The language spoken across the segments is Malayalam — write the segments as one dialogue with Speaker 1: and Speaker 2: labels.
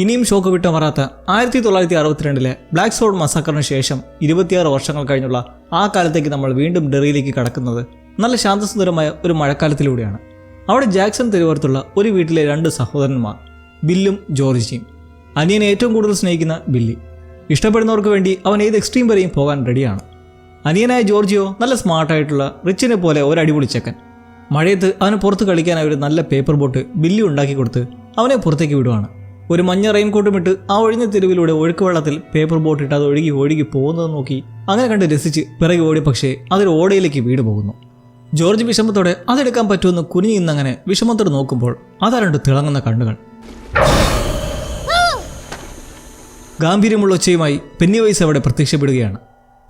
Speaker 1: ഇനിയും ഷോക്ക് വിട്ട മാറാത്ത 1962 ബ്ലാക്ക് സോഡ് മസാക്കറിന് ശേഷം 26 വർഷങ്ങൾ കഴിഞ്ഞുള്ള ആ കാലത്തേക്ക് നമ്മൾ വീണ്ടും ഡെറിയിലേക്ക് കടക്കുന്നത് നല്ല ശാന്തസുന്ദരമായ ഒരു മഴക്കാലത്തിലൂടെയാണ്. അവിടെ ജാക്സൺ തെരുവോരത്തുള്ള ഒരു വീട്ടിലെ 2 സഹോദരന്മാർ, ബില്ലും ജോർജിയും. അനിയനെ ഏറ്റവും കൂടുതൽ സ്നേഹിക്കുന്ന ബില്ലി. ഇഷ്ടപ്പെടുന്നവർക്ക് വേണ്ടി അവൻ ഏത് എക്സ്ട്രീം വരെയും പോകാൻ റെഡിയാണ്. അനിയനായ ജോർജിയോ നല്ല സ്മാർട്ടായിട്ടുള്ള റിച്ചിനെ പോലെ ഒരു അടിപൊളി ചെക്കൻ. മഴയത്ത് അവന് പുറത്ത് കളിക്കാനായി ഒരു നല്ല പേപ്പർ ബോട്ട് ബില്ലി ഉണ്ടാക്കി കൊടുത്ത് അവനെ പുറത്തേക്ക് വിടുവാണ്. ഒരു മഞ്ഞ റെയിൻകോട്ടും ഇട്ട് ആ ഒഴിഞ്ഞ തെരുവിലൂടെ ഒഴുക്ക് വെള്ളത്തിൽ പേപ്പർ ബോട്ട് ഇട്ട് അത് ഒഴുകി പോകുന്നത് നോക്കി അങ്ങനെ കണ്ട് രസിച്ച് പിറകെ ഓടി. പക്ഷേ അതൊരു ഓടയിലേക്ക് വീട് പോകുന്നു. ജോർജ് വിഷമത്തോടെ അതെടുക്കാൻ പറ്റുമെന്ന് കുനിഞ്ഞു നിന്നങ്ങനെ വിഷമത്തോടെ നോക്കുമ്പോൾ അതാ 2 തിളങ്ങുന്ന കണ്ണുകൾ. ഗാംഭീര്യമുള്ള ഒച്ചയുമായി പെന്നിവൈസ് അവിടെ പ്രത്യക്ഷപ്പെടുകയാണ്.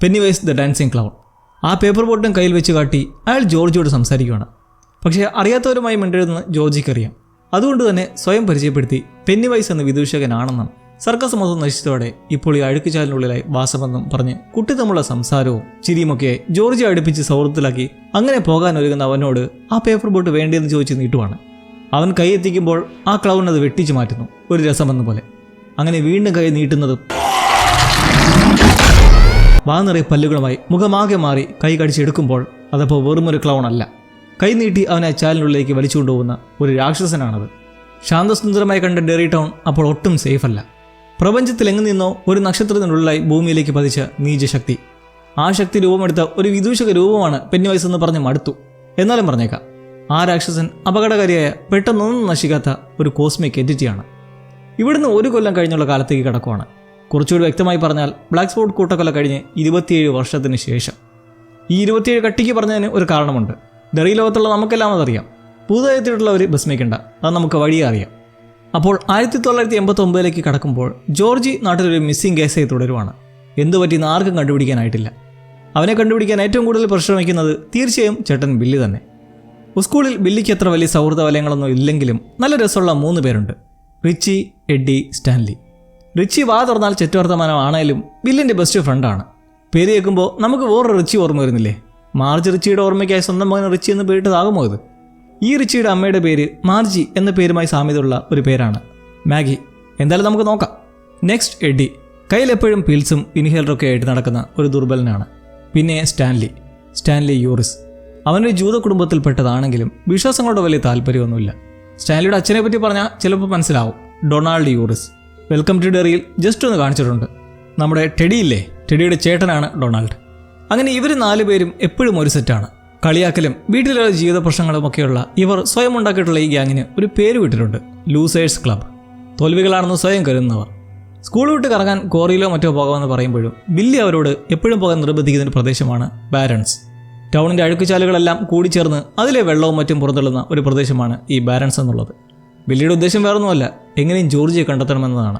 Speaker 1: Pennywise the dancing clown. ആ പേപ്പർ ബോട്ടും കയ്യിൽ വെച്ച് കാട്ടി അയാൾ ജോർജിയോട് സംസാരിക്കുകയാണ്. പക്ഷേ അറിയാത്തവരുമായി മിണ്ടരുതെന്ന് ജോർജിക്കറിയാം. അതുകൊണ്ട് തന്നെ സ്വയം പരിചയപ്പെടുത്തി പെന്നിവൈസ് എന്ന വിദൂഷകനാണെന്നും സർക്കസ് മൊത്തം നശിച്ചതോടെ ഇപ്പോൾ ഈ അഴുക്കുചാലിനുള്ളിലായി വാസമെന്നും പറഞ്ഞ് കുട്ടിത്തമുള്ള സംസാരവും ചിരിയുമൊക്കെ ജോർജിയെ അടുപ്പിച്ച് സൗഹൃദത്തിലാക്കി അങ്ങനെ പോകാൻ ഒരുങ്ങുന്ന അവനോട് ആ പേപ്പർ ബോട്ട് വേണ്ടിയെന്ന് ചോദിച്ച് നീട്ടുവാണ്. അവൻ കൈ എത്തിക്കുമ്പോൾ ആ ക്ലൗൺ അത് വെട്ടിച്ചു മാറ്റുന്നു, ഒരു രസമെന്ന പോലെ. അങ്ങനെ വീണ്ടും കൈ നീട്ടുന്നതും വാ നിറയെ പല്ലുകളുമായി മുഖമാകെ മാറി കൈ കടിച്ചെടുക്കുമ്പോൾ അതപ്പോൾ വെറുമൊരു ക്ലൗൺ അല്ല. കൈ നീട്ടി അവനെ ചാലിനുള്ളിലേക്ക് വലിച്ചുകൊണ്ടുപോകുന്ന ഒരു രാക്ഷസനാണത്. ശാന്തസുന്ദരമായി കണ്ട ഡെറി ടൗൺ അപ്പോൾ ഒട്ടും സേഫ് അല്ല. പ്രപഞ്ചത്തിൽ എങ്ങു നിന്നോ ഒരു നക്ഷത്രത്തിനുള്ളിലായി ഭൂമിയിലേക്ക് പതിച്ച നീചശക്തി. ആ ശക്തി രൂപമെടുത്ത ഒരു വിദൂഷക രൂപമാണ് പെന്നിവൈസ് എന്ന് പറഞ്ഞ് മടുത്തു. എന്നാലും പറഞ്ഞേക്കാം, ആ രാക്ഷസൻ അപകടകാരിയായ പെട്ടെന്നൊന്നും നശിക്കാത്ത ഒരു കോസ്മിക് എൻറ്റിറ്റിയാണ്. ഇവിടുന്ന് 1 കൊല്ലം കഴിഞ്ഞുള്ള കാലത്തേക്ക് കടക്കുവാണ്. കുറച്ചുകൂടി വ്യക്തമായി പറഞ്ഞാൽ ബ്ലാക്ക് സ്പോട്ട് കൂട്ടക്കൊല കഴിഞ്ഞ് 27 വർഷത്തിന് ശേഷം. ഈ 27 കട്ടിക്ക് പറഞ്ഞതിന് ഒരു കാരണമുണ്ട്. ഡെറി ലോകത്തുള്ള നമുക്കെല്ലാം അതറിയാം. പുതുതായി എത്തിയിട്ടുള്ള ഒരു ബസ്മേക്കണ്ട, അത് നമുക്ക് വഴിയെ അറിയാം. അപ്പോൾ 1989 കടക്കുമ്പോൾ ജോർജി നാട്ടിലൊരു മിസ്സിംഗ് കേസായി തുടരുവാണ്. എന്തു പറ്റിയെന്ന് ആർക്കും കണ്ടുപിടിക്കാനായിട്ടില്ല. അവനെ കണ്ടുപിടിക്കാൻ ഏറ്റവും കൂടുതൽ പരിശ്രമിക്കുന്നത് തീർച്ചയായും ചേട്ടൻ ബില്ലി തന്നെ. സ്കൂളിൽ ബില്ലിക്ക് അത്ര വലിയ സൗഹൃദ വലയങ്ങളൊന്നും ഇല്ലെങ്കിലും നല്ല രസമുള്ള 3 പേരുണ്ട്: റിച്ചി, എഡ്ഡി, സ്റ്റാൻലി. റിച്ചി വാ തുറന്നാൽ ചെറ്റുവർത്തമാനമാണേലും ബില്ലിൻ്റെ ബെസ്റ്റ് ഫ്രണ്ടാണ്. പേര് കേൾക്കുമ്പോൾ നമുക്ക് വേറൊരു റിച്ചി ഓർമ്മ വരുന്നില്ലേ? മാർജ് റിച്ചിയുടെ ഓർമ്മയ്ക്കായി സ്വന്തം മകൻ റിച്ചി എന്ന് പേരിട്ടതാകുമോ ഇത്? ഈ റിച്ചിയുടെ അമ്മയുടെ പേര് മാർജി എന്ന പേരുമായി സാമ്യതയുള്ള ഒരു പേരാണ്, മാഗി. എന്തായാലും നമുക്ക് നോക്കാം. നെക്സ്റ്റ് എഡ്ഡി. കയ്യിൽ എപ്പോഴും പിൽസും ഇൻഹേലറൊക്കെ ആയിട്ട് നടക്കുന്ന ഒരു ദുർബലനാണ്. പിന്നെ സ്റ്റാൻലി യൂറിസ്. അവനൊരു ജൂത കുടുംബത്തിൽപ്പെട്ടതാണെങ്കിലും വിശ്വാസങ്ങളുടെ വലിയ താല്പര്യമൊന്നുമില്ല. സ്റ്റാൻലിയുടെ അച്ഛനെ പറ്റി പറഞ്ഞാൽ ചിലപ്പോൾ മനസ്സിലാവും, ഡൊണാൾഡ് യൂറിസ്. വെൽക്കം ടു ഡെറിയിൽ ജസ്റ്റ് ഒന്ന് കാണിച്ചിട്ടുണ്ട്. നമ്മുടെ ടെഡി ഇല്ലേ, ടെഡിയുടെ ചേട്ടനാണ് ഡൊണാൾഡ്. അങ്ങനെ ഇവർ 4 പേരും എപ്പോഴും ഒരു സെറ്റാണ്. കളിയാക്കലും വീട്ടിലുള്ള ജീവിത പ്രശ്നങ്ങളുമൊക്കെയുള്ള ഇവർ സ്വയം ഉണ്ടാക്കിയിട്ടുള്ള ഈ ഗ്യാങ്ങിന് ഒരു പേര് വിട്ടിട്ടുണ്ട്, ലൂസേഴ്സ് ക്ലബ്. തോൽവികളാണെന്ന് സ്വയം കരുതുന്നവർ. സ്കൂൾ വിട്ട് കറങ്ങാൻ കോറിയിലോ മറ്റോ പോകാമെന്ന് പറയുമ്പോഴും ബില്ലി അവരോട് എപ്പോഴും പോകാൻ നിർബന്ധിക്കുന്ന ഒരു പ്രദേശമാണ് ബാരൻസ്. ടൗണിൻ്റെ അഴുക്കുചാലുകളെല്ലാം കൂടിച്ചേർന്ന് അതിലെ വെള്ളവും മറ്റും പുറന്തള്ളുന്ന ഒരു പ്രദേശമാണ് ഈ ബാരൻസ് എന്നുള്ളത്. ബില്ലിയുടെ ഉദ്ദേശം വേറൊന്നുമല്ല, എങ്ങനെയും ജോർജിയെ കണ്ടെത്തണമെന്നതാണ്.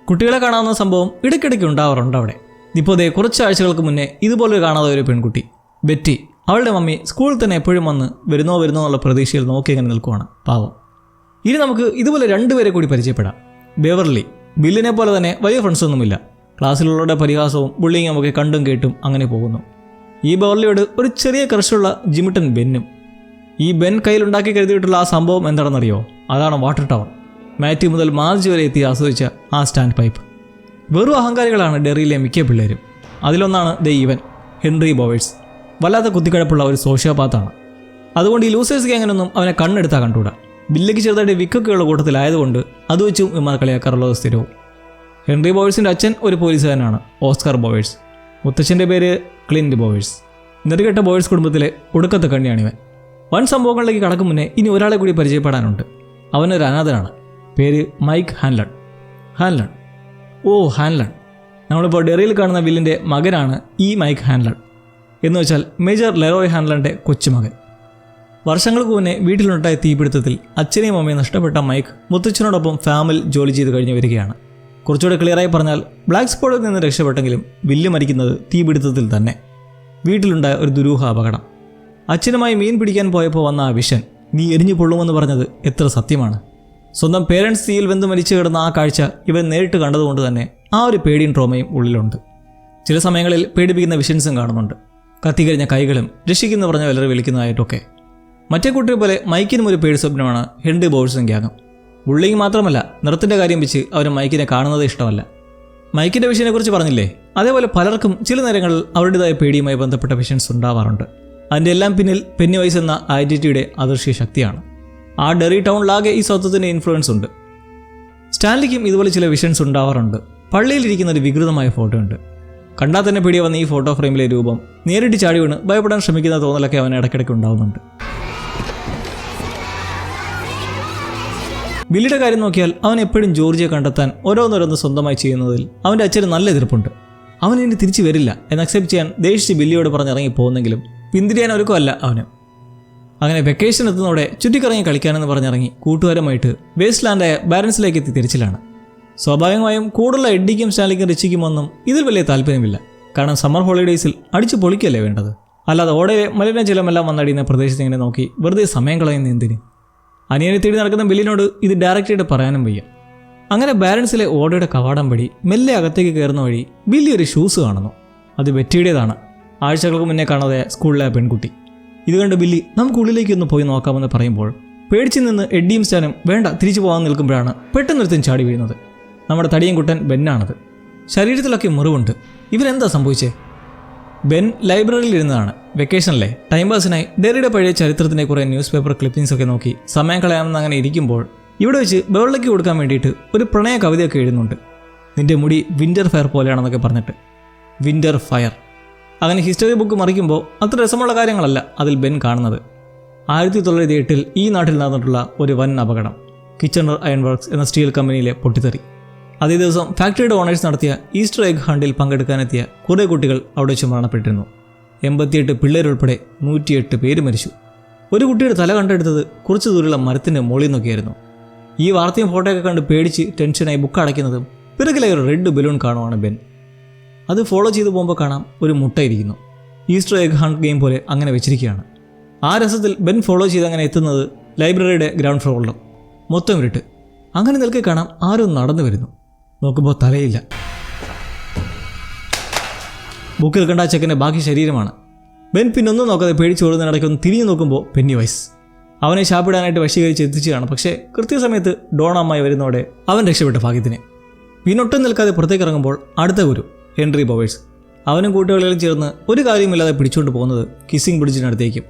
Speaker 1: കുട്ടികളെ കാണാവുന്ന സംഭവം ഇടയ്ക്കിടയ്ക്ക് ഉണ്ടാവാറുണ്ട് അവിടെ. ഇപ്പോൾ കുറച്ച് ആഴ്ചകൾക്ക് മുന്നേ ഇതുപോലെ കാണാതെ ഒരു പെൺകുട്ടി, ബെറ്റി. അവളുടെ മമ്മി സ്കൂളിൽ തന്നെ എപ്പോഴും വന്ന് വരുന്നോ എന്നുള്ള പ്രതീക്ഷയിൽ നോക്കി അങ്ങനെ നിൽക്കുവാണ്, പാവം. ഇനി നമുക്ക് ഇതുപോലെ 2 പേരെ കൂടി പരിചയപ്പെടാം. ബെവർലി. ബില്ലിനെ പോലെ തന്നെ വലിയ ഫ്രണ്ട്സൊന്നുമില്ല. ക്ലാസ്സിലുള്ളവരുടെ പരിഹാസവും ബുള്ളിങ്ങും ഒക്കെ കണ്ടും കേട്ടും അങ്ങനെ പോകുന്നു. ഈ ബെവർലിയോട് ഒരു ചെറിയ ക്രഷുള്ള ജിമിട്ടൻ ബെന്നും. ഈ ബെൻ കയ്യിലുണ്ടാക്കി കരുതിയിട്ടുള്ള ആ സംഭവം എന്താണെന്നറിയോ? അതാണ് വാട്ടർ ടവർ. മാത്യു മുതൽ മാർജ് വരെ എത്തി ആസ്വദിച്ച ആ സ്റ്റാൻഡ് പൈപ്പ്. വെറും അഹങ്കാരികളാണ് ഡെറിയിലെ മിക്ക പിള്ളേരും. അതിലൊന്നാണ് ഇവൻ, ഹെൻറി ബോവേഴ്സ്. വല്ലാത്ത കുത്തിക്കഴപ്പുള്ള ഒരു സോഷ്യോപാത്താണ്. അതുകൊണ്ട് ഈ ലൂസേഴ്സ് ഗ്യാങ്ങിനൊന്നും അവനെ കണ്ണെടുത്താൽ കണ്ടുകൂടാ. ബില്ലിക്ക് ചെറുതായിട്ട് വിക്കൊക്കെയുള്ള കൂട്ടത്തിലായതുകൊണ്ട് അത് വെച്ചും ഇമാർ കളിയാക്കാറുള്ളത് സ്ഥിരവും. ഹെൻറി ബോവേഴ്സിൻ്റെ അച്ഛൻ ഒരു പോലീസുകാരനാണ്, ഓസ്കാർ ബോവേഴ്സ്. മുത്തച്ഛൻ്റെ പേര് ക്ലിൻറ്റ് ബോവേഴ്സ്. നെറുകെട്ട ബോവേഴ്സ് കുടുംബത്തിലെ ഒടുക്കത്തെ കണ്ണിയാണിവൻ. വൻ സംഭവങ്ങളിലേക്ക് കടക്കും മുന്നേ ഇനി ഒരാളെ കൂടി പരിചയപ്പെടാനുണ്ട്. അവനൊരു അനാഥനാണ്. പേര് മൈക്ക് ഹാൻലൺ. ഹാൻലൺ. നമ്മളിപ്പോൾ ഡെറിയിൽ കാണുന്ന വില്ലിൻ്റെ മകനാണ് ഈ മൈക്ക് ഹാൻലൺ. എന്ന് വെച്ചാൽ മേജർ ലെറോയ് ഹാൻലൻ്റെ കൊച്ചുമകൻ. വർഷങ്ങൾക്ക് മുന്നേ വീട്ടിലുണ്ടായ തീപിടുത്തത്തിൽ അച്ഛനെയും അമ്മയും നഷ്ടപ്പെട്ട മൈക്ക് മുത്തച്ഛനോടൊപ്പം ഫാമിൽ ജോലി ചെയ്ത് കഴിഞ്ഞ് വരികയാണ്. കുറച്ചുകൂടെ ക്ലിയറായി പറഞ്ഞാൽ ബ്ലാക്ക് സ്പോട്ടിൽ നിന്ന് രക്ഷപ്പെട്ടെങ്കിലും വില്ല് മരിക്കുന്നത് തീപിടുത്തത്തിൽ തന്നെ. വീട്ടിലുണ്ടായ ഒരു ദുരൂഹ അപകടം. അച്ഛനുമായി മീൻ പിടിക്കാൻ പോയപ്പോൾ വന്ന ആ വിഷൻ, നീ എരിഞ്ഞു പൊള്ളുമെന്ന് പറഞ്ഞത് എത്ര സത്യമാണ്. സ്വന്തം പേരൻസ് തീയിൽ വെന്ത് മരിച്ചു കിടന്ന ആ കാഴ്ച ഇവൻ നേരിട്ട് കണ്ടതുകൊണ്ട് തന്നെ ആ ഒരു പേടിയും ട്രോമയും ഉള്ളിലുണ്ട്. ചില സമയങ്ങളിൽ പേടിപ്പിക്കുന്ന വിഷൻസും കാണുന്നുണ്ട്. കത്തിക്കരിഞ്ഞ കൈകളും രക്ഷിക്കുന്നു പറഞ്ഞ വല്ലറി വിളിക്കുന്നതായിട്ടൊക്കെ. മറ്റേ കുട്ടിയെ പോലെ മൈക്കിനും ഒരു പേടി സ്വപ്നമാണ് ഹെൻറി ബോവേഴ്സും ഗ്യാങ്ങും. ബുള്ളിങ് മാത്രമല്ല, നിറത്തിൻ്റെ കാര്യം വെച്ച് അവന് മൈക്കിനെ കാണുന്നത് ഇഷ്ടമല്ല. മൈക്കിൻ്റെ വിഷയത്തെക്കുറിച്ച് പറഞ്ഞില്ലേ, അതേപോലെ പലർക്കും ചില നേരങ്ങളിൽ അവരുടേതായ പേടിയുമായി ബന്ധപ്പെട്ട വിഷൻസ് ഉണ്ടാവാറുണ്ട്. അതിൻ്റെ എല്ലാം പിന്നിൽ പെന്നിവൈസ് എന്ന ഐഡന്റിറ്റിയുടെ അദൃശ്യ ശക്തിയാണ്. ആ ഡെറി ടൗണിലാകെ ഈ സ്വത്വത്തിൻ്റെ ഇൻഫ്ലുവൻസ് ഉണ്ട്. സ്റ്റാൻലിക്കും ഇതുപോലെ ചില വിഷൻസ് ഉണ്ടാവാറുണ്ട്. പള്ളിയിലിരിക്കുന്ന ഒരു വികൃതമായ ഫോട്ടോ ഉണ്ട്. കണ്ടാൽ തന്നെ പേടിയ വന്ന ഈ ഫോട്ടോ ഫ്രെയിമിലെ രൂപം നേരിട്ട് ചാടി വീണ് ഭയപ്പെടാൻ ശ്രമിക്കുന്ന തോന്നലൊക്കെ അവന് ഇടയ്ക്കിടയ്ക്ക് ഉണ്ടാവുന്നുണ്ട്. ബില്ലിയുടെ കാര്യം നോക്കിയാൽ അവൻ എപ്പോഴും ജോർജിയെ കണ്ടെത്താൻ ഓരോന്നോരോന്ന് സ്വന്തമായി ചെയ്യുന്നതിൽ അവൻ്റെ അച്ഛന് നല്ല എതിർപ്പുണ്ട്. അവൻ ഇനി തിരിച്ചു വരില്ല എന്ന് അക്സെപ്റ്റ് ചെയ്യാൻ ദേഷിച്ച് ബില്ലിയോട് പറഞ്ഞിറങ്ങി പോകുന്നെങ്കിലും പിന്തിരിയാൻ ഒരുക്കമല്ല അവന്. അങ്ങനെ വെക്കേഷൻ എത്തുന്നതോടെ ചുറ്റിക്കറങ്ങി കളിക്കാനെന്ന് പറഞ്ഞിറങ്ങി കൂട്ടുകാരുമായിട്ട് വേസ്റ്റ് ലാൻഡായ ബാരൻസിലേക്ക് എത്തി തിരിച്ചിലാണ്. സ്വാഭാവികമായും കൂടുതലുള്ള എഡ്ഡിക്കും സ്റ്റാൻലിക്കും റിച്ചിക്കും ഒന്നും ഇതിൽ വലിയ താല്പര്യമില്ല. കാരണം സമ്മർ ഹോളിഡേയ്സിൽ അടിച്ചു പൊളിക്കല്ലേ വേണ്ടത്. അല്ലാതെ ഓടയിലെ മലിനജലമെല്ലാം വന്നടിയുന്ന പ്രദേശത്ത് ഇങ്ങനെ നോക്കി വെറുതെ സമയം കളയുന്ന എന്തിന്? അനിയനെ തേടി നടക്കുന്ന ബില്ലിനോട് ഇത് ഡയറക്റ്റായിട്ട് പറയാനും വയ്യ. അങ്ങനെ ബാരൻസിലെ ഓടയുടെ കവാടം വഴി മെല്ലെ അകത്തേക്ക് കയറുന്ന വഴി ബില്ലി ഒരു ഷൂസ് കാണുന്നു. അത് ബെറ്റിയുടേതാണ്. ആഴ്ചകൾക്ക് മുന്നേ കാണാതെ സ്കൂളിലെ പെൺകുട്ടി. ഇത് കണ്ട് ബില്ലി നമുക്ക് ഉള്ളിലേക്കൊന്ന് പോയി നോക്കാമെന്ന് പറയുമ്പോൾ പേടിച്ചു നിന്ന് എഡ്ഡിയും സ്റ്റാനും വേണ്ട തിരിച്ചു പോകാൻ നിൽക്കുമ്പോഴാണ് പെട്ടെന്നൊരുത്തൻ ചാടി വീഴുന്നത്. നമ്മുടെ തടിയൻ കുട്ടൻ ബെന്നാണത്. ശരീരത്തിലൊക്കെ മുറിവുണ്ട്. ഇവരെന്താ സംഭവിച്ചേ? ബെൻ ലൈബ്രറിയിൽ ഇരുന്നതാണ്. വെക്കേഷനിലെ ടൈം പാസിനായി ഡെറിയുടെ പഴയ ചരിത്രത്തിൻ്റെ കുറേ ന്യൂസ് പേപ്പർ ക്ലിപ്പിംഗ്സ് ഒക്കെ നോക്കി സമയം കളയാമെന്ന് അങ്ങനെ ഇരിക്കുമ്പോൾ ഇവിടെ വെച്ച് ബേളിലേക്ക് കൊടുക്കാൻ വേണ്ടിയിട്ട് ഒരു പ്രണയ കവിതയൊക്കെ എഴുതുന്നുണ്ട്. നിന്റെ മുടി വിൻ്റർ ഫയർ പോലെയാണെന്നൊക്കെ പറഞ്ഞിട്ട്. Winter fire. അങ്ങനെ ഹിസ്റ്ററി ബുക്ക് മറിക്കുമ്പോൾ അത്ര രസമുള്ള കാര്യങ്ങളല്ല അതിൽ ബെൻ കാണുന്നത്. 1908 ഈ നാട്ടിൽ നടന്നിട്ടുള്ള ഒരു വൻ അപകടം. കിച്ചണർ അയൺ വർക്ക്സ് എന്ന സ്റ്റീൽ കമ്പനിയിലെ പൊട്ടിത്തെറി. അതേ ദിവസം ഫാക്ടറിയുടെ ഓണേഴ്സ് നടത്തിയ ഈസ്റ്റർ എഗ് ഹണ്ടിൽ പങ്കെടുക്കാനെത്തിയ കുറേ കുട്ടികൾ അവിടെ വെച്ച് മരണപ്പെട്ടിരുന്നു. 88 പിള്ളേരുൾപ്പെടെ 108 പേര് മരിച്ചു. ഒരു കുട്ടിയുടെ തല കണ്ടെടുത്തത് കുറച്ച് ദൂരമുള്ള മരത്തിൻ്റെ മുകളിൽ നോക്കിയായിരുന്നു. ഈ വാർത്തയും ഫോട്ടോയൊക്കെ കണ്ട് പേടിച്ച് ടെൻഷനായി ബുക്ക് അടയ്ക്കുന്നതും പിറകിലായി ഒരു റെഡ് ബലൂൺ കാണുവാണ് ബെൻ. അത് ഫോളോ ചെയ്തു പോകുമ്പോൾ കാണാം ഒരു മുട്ട ഇരിക്കുന്നു. ഈസ്റ്റർ എഗ് ഹണ്ട് ഗെയിം പോലെ അങ്ങനെ വെച്ചിരിക്കുകയാണ്. ആ രസത്തിൽ ബെൻ ഫോളോ ചെയ്ത് അങ്ങനെ എത്തുന്നത് ലൈബ്രറിയുടെ ഗ്രൗണ്ട് ഫ്ലോറിലും. മൊത്തം ഇരുട്ട്. അങ്ങനെ നിൽക്കെ കാണാം ആരും നടന്നു വരുന്നു. നോക്കുമ്പോൾ തലയില്ല. ബുക്കിൽ കണ്ട ചെക്കൻ്റെ ബാക്കി ശരീരമാണ്. ബെൻ പിന്നൊന്നും നോക്കാതെ പേടിച്ചോടുന്നതിനിടയ്ക്കൊന്ന് തിരിഞ്ഞു നോക്കുമ്പോൾ പെന്നിവൈസ് അവനെ ശാപ്പിടാനായിട്ട് വശീകരിച്ച് എത്തിച്ചതാണ്. പക്ഷേ കൃത്യസമയത്ത് ഡോൺ അമ്മായി വരുന്നതോടെ അവൻ രക്ഷപ്പെട്ട ഭാഗ്യത്തിന്. പിന്നൊട്ടും നിൽക്കാതെ പുറത്തേക്ക് ഇറങ്ങുമ്പോൾ അടുത്ത ഗുരു ഹെൻറി ബോവേഴ്സ് അവനും കൂട്ടുകളിലും ചേർന്ന് ഒരു കാര്യമില്ലാതെ പിടിച്ചുകൊണ്ട് പോകുന്നത് കിസ്സിംഗ് ബ്രിഡ്ജിനടുത്തേക്കും.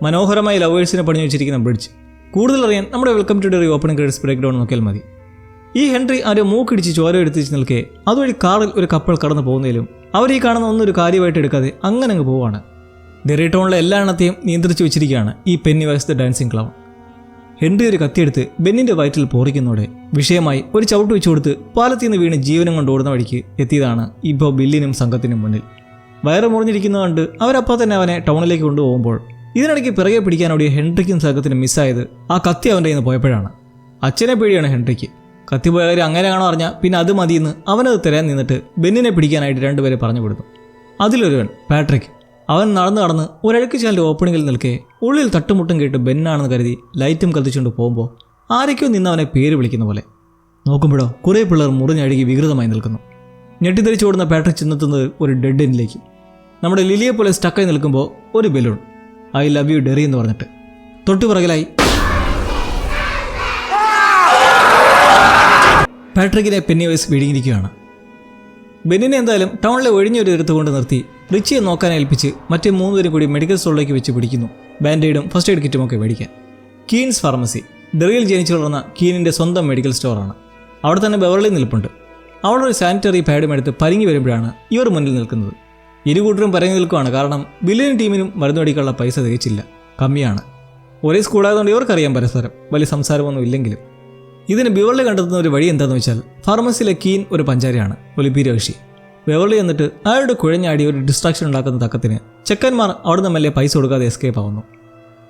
Speaker 1: മനോഹരമായി ലവേഴ്സിനെ പണിഞ്ഞു വെച്ചിരിക്കുന്ന ബ്രിഡ്ജ്. കൂടുതൽ അറിയാൻ നമ്മുടെ welcome to Derry opening credits break down നോക്കിയാൽ മതി. ഈ ഹെൻറി ആരെ മൂക്കിടിച്ച് ചോര എടുത്തിച്ച് നിൽക്കെ അതുവഴി കാറിൽ ഒരു കപ്പൽ കടന്നു പോകുന്നതിലും അവർ ഈ കാണുന്ന ഒന്നും ഒരു കാര്യമായിട്ട് എടുക്കാതെ അങ്ങനെ അങ്ങ് പോവാണ്. ഡെറി ടൗണിലെ എല്ലാ എണ്ണത്തെയും നിയന്ത്രിച്ച് വെച്ചിരിക്കുകയാണ് ഈ Pennywise the dancing clown. Henry ഒരു കത്തിയെടുത്ത് ബെന്നിൻ്റെ വയറ്റിൽ പോറിക്കുന്നതോടെ വിഷയമായി ഒരു ചവിട്ട് വെച്ചു കൊടുത്ത് പാലത്തിൽ നിന്ന് വീണ് ജീവനം കൊണ്ട് ഓടുന്ന വഴിക്ക് എത്തിയതാണ് ഇപ്പോൾ ബില്ലിനും സംഘത്തിനും മുന്നിൽ. വയറ് മുറിഞ്ഞിരിക്കുന്നത് കണ്ട് അവരപ്പോൾ തന്നെ അവനെ ടൗണിലേക്ക് കൊണ്ടുപോകുമ്പോൾ ഇതിനിടയ്ക്ക് പിറകെ പിടിക്കാനോടിയ ഹെൻറിക്കും സംഘത്തിനും മിസ്സായത് ആ കത്തി അവൻ്റെ കയ്യിൽ നിന്ന് പോയപ്പോഴാണ്. അച്ഛനെ പേടിയാണ് ഹെൻറിക്ക്. കത്തി പോയ കാര്യം അങ്ങനെയാണോ അറിഞ്ഞാൽ പിന്നെ അത് മതിയെന്ന് അവനത് തരാൻ നിന്നിട്ട് ബെന്നിനെ പിടിക്കാനായിട്ട് രണ്ടുപേരെ പറഞ്ഞു വിടുന്നു. അതിലൊരുവൻ പാട്രിക്. അവൻ നടന്ന് ഒരഴുക്ക് ചാലിൻ്റെ ഓപ്പണിങ്ങിൽ നിൽക്കെ ഉള്ളിൽ തട്ടുമുട്ടും കേട്ട് ബെന്നാണെന്ന് കരുതി ലൈറ്റും കത്തിച്ചുകൊണ്ട് പോകുമ്പോൾ ആരൊക്കെയോ നിന്ന് അവനെ പേര് വിളിക്കുന്ന പോലെ. നോക്കുമ്പോഴോ കുറേ പിള്ളേർ മുറിഞ്ഞഴുകി വികൃതമായി നിൽക്കുന്നു. ഞെട്ടിത്തെറിച്ചോടുന്ന പാട്രിക് ചെന്നെത്തുന്നത് ഒരു ഡെഡ് എൻഡിലേക്ക്. നമ്മുടെ ലിലിയെ പോലെ സ്റ്റക്കായി നിൽക്കുമ്പോൾ ഒരു ബലൂൺ ഐ ലവ് യു ഡെറി എന്ന് പറഞ്ഞിട്ട് തൊട്ടു പിറകിലായി പാട്രിക്കിനെ പെന്നിവൈസ് വിഴുങ്ങിയിരിക്കുകയാണ്. ബെന്നിനെ എന്തായാലും ടൗണിലെ ഒഴിഞ്ഞൊരു എടുത്തുകൊണ്ട് നിർത്തി റിച്ചിയെ നോക്കാൻ ഏൽപ്പിച്ച് മറ്റേ 3 പേരും കൂടി മെഡിക്കൽ സ്റ്റോറിലേക്ക് വെച്ച് പിടിക്കുന്നു. ബാൻഡേഡും ഫസ്റ്റ് എയ്ഡ് കിറ്റുമൊക്കെ മേടിക്കാൻ. കീൻസ് ഫാർമസി ഡെറിയിൽ ജനിച്ചു വളർന്ന കീനിൻ്റെ സ്വന്തം മെഡിക്കൽ സ്റ്റോറാണ്. അവിടെ തന്നെ ബെവർലി നിൽപ്പുണ്ട്. അവളൊരു സാനിറ്ററി പാഡും എടുത്ത് പരിങ്ങി വരുമ്പോഴാണ് ഇവർ മുന്നിൽ നിൽക്കുന്നത്. ഇരുകൂട്ടരും പരങ്ങി നിൽക്കുകയാണ്. കാരണം ബില്ലിനും ടീമിനും മരുന്ന് മേടിക്കാനുള്ള പൈസ തികച്ചില്ല, കമ്മിയാണ്. ഒരേ സ്കൂളായതുകൊണ്ട് ഇവർക്കറിയാം പരസ്പരം, വലിയ സംസാരമൊന്നും ഇല്ലെങ്കിലും. ഇതിന് ബെവർലി കണ്ടെത്തുന്ന ഒരു വഴി എന്താണെന്ന് വെച്ചാൽ ഫാർമസിയിലെ കീൻ ഒരു പഞ്ചാരിയാണ്, ഒലിപ്പീര കക്ഷി. ബെവർലി എന്നിട്ട് അയാളുടെ കുഴഞ്ഞാടി ഒരു ഡിസ്ട്രാക്ഷൻ ഉണ്ടാക്കുന്ന തക്കത്തിന് ചെക്കന്മാർ അവിടുന്ന് മെല്ലെ പൈസ കൊടുക്കാതെ എസ്കേപ്പ് ആവുന്നു.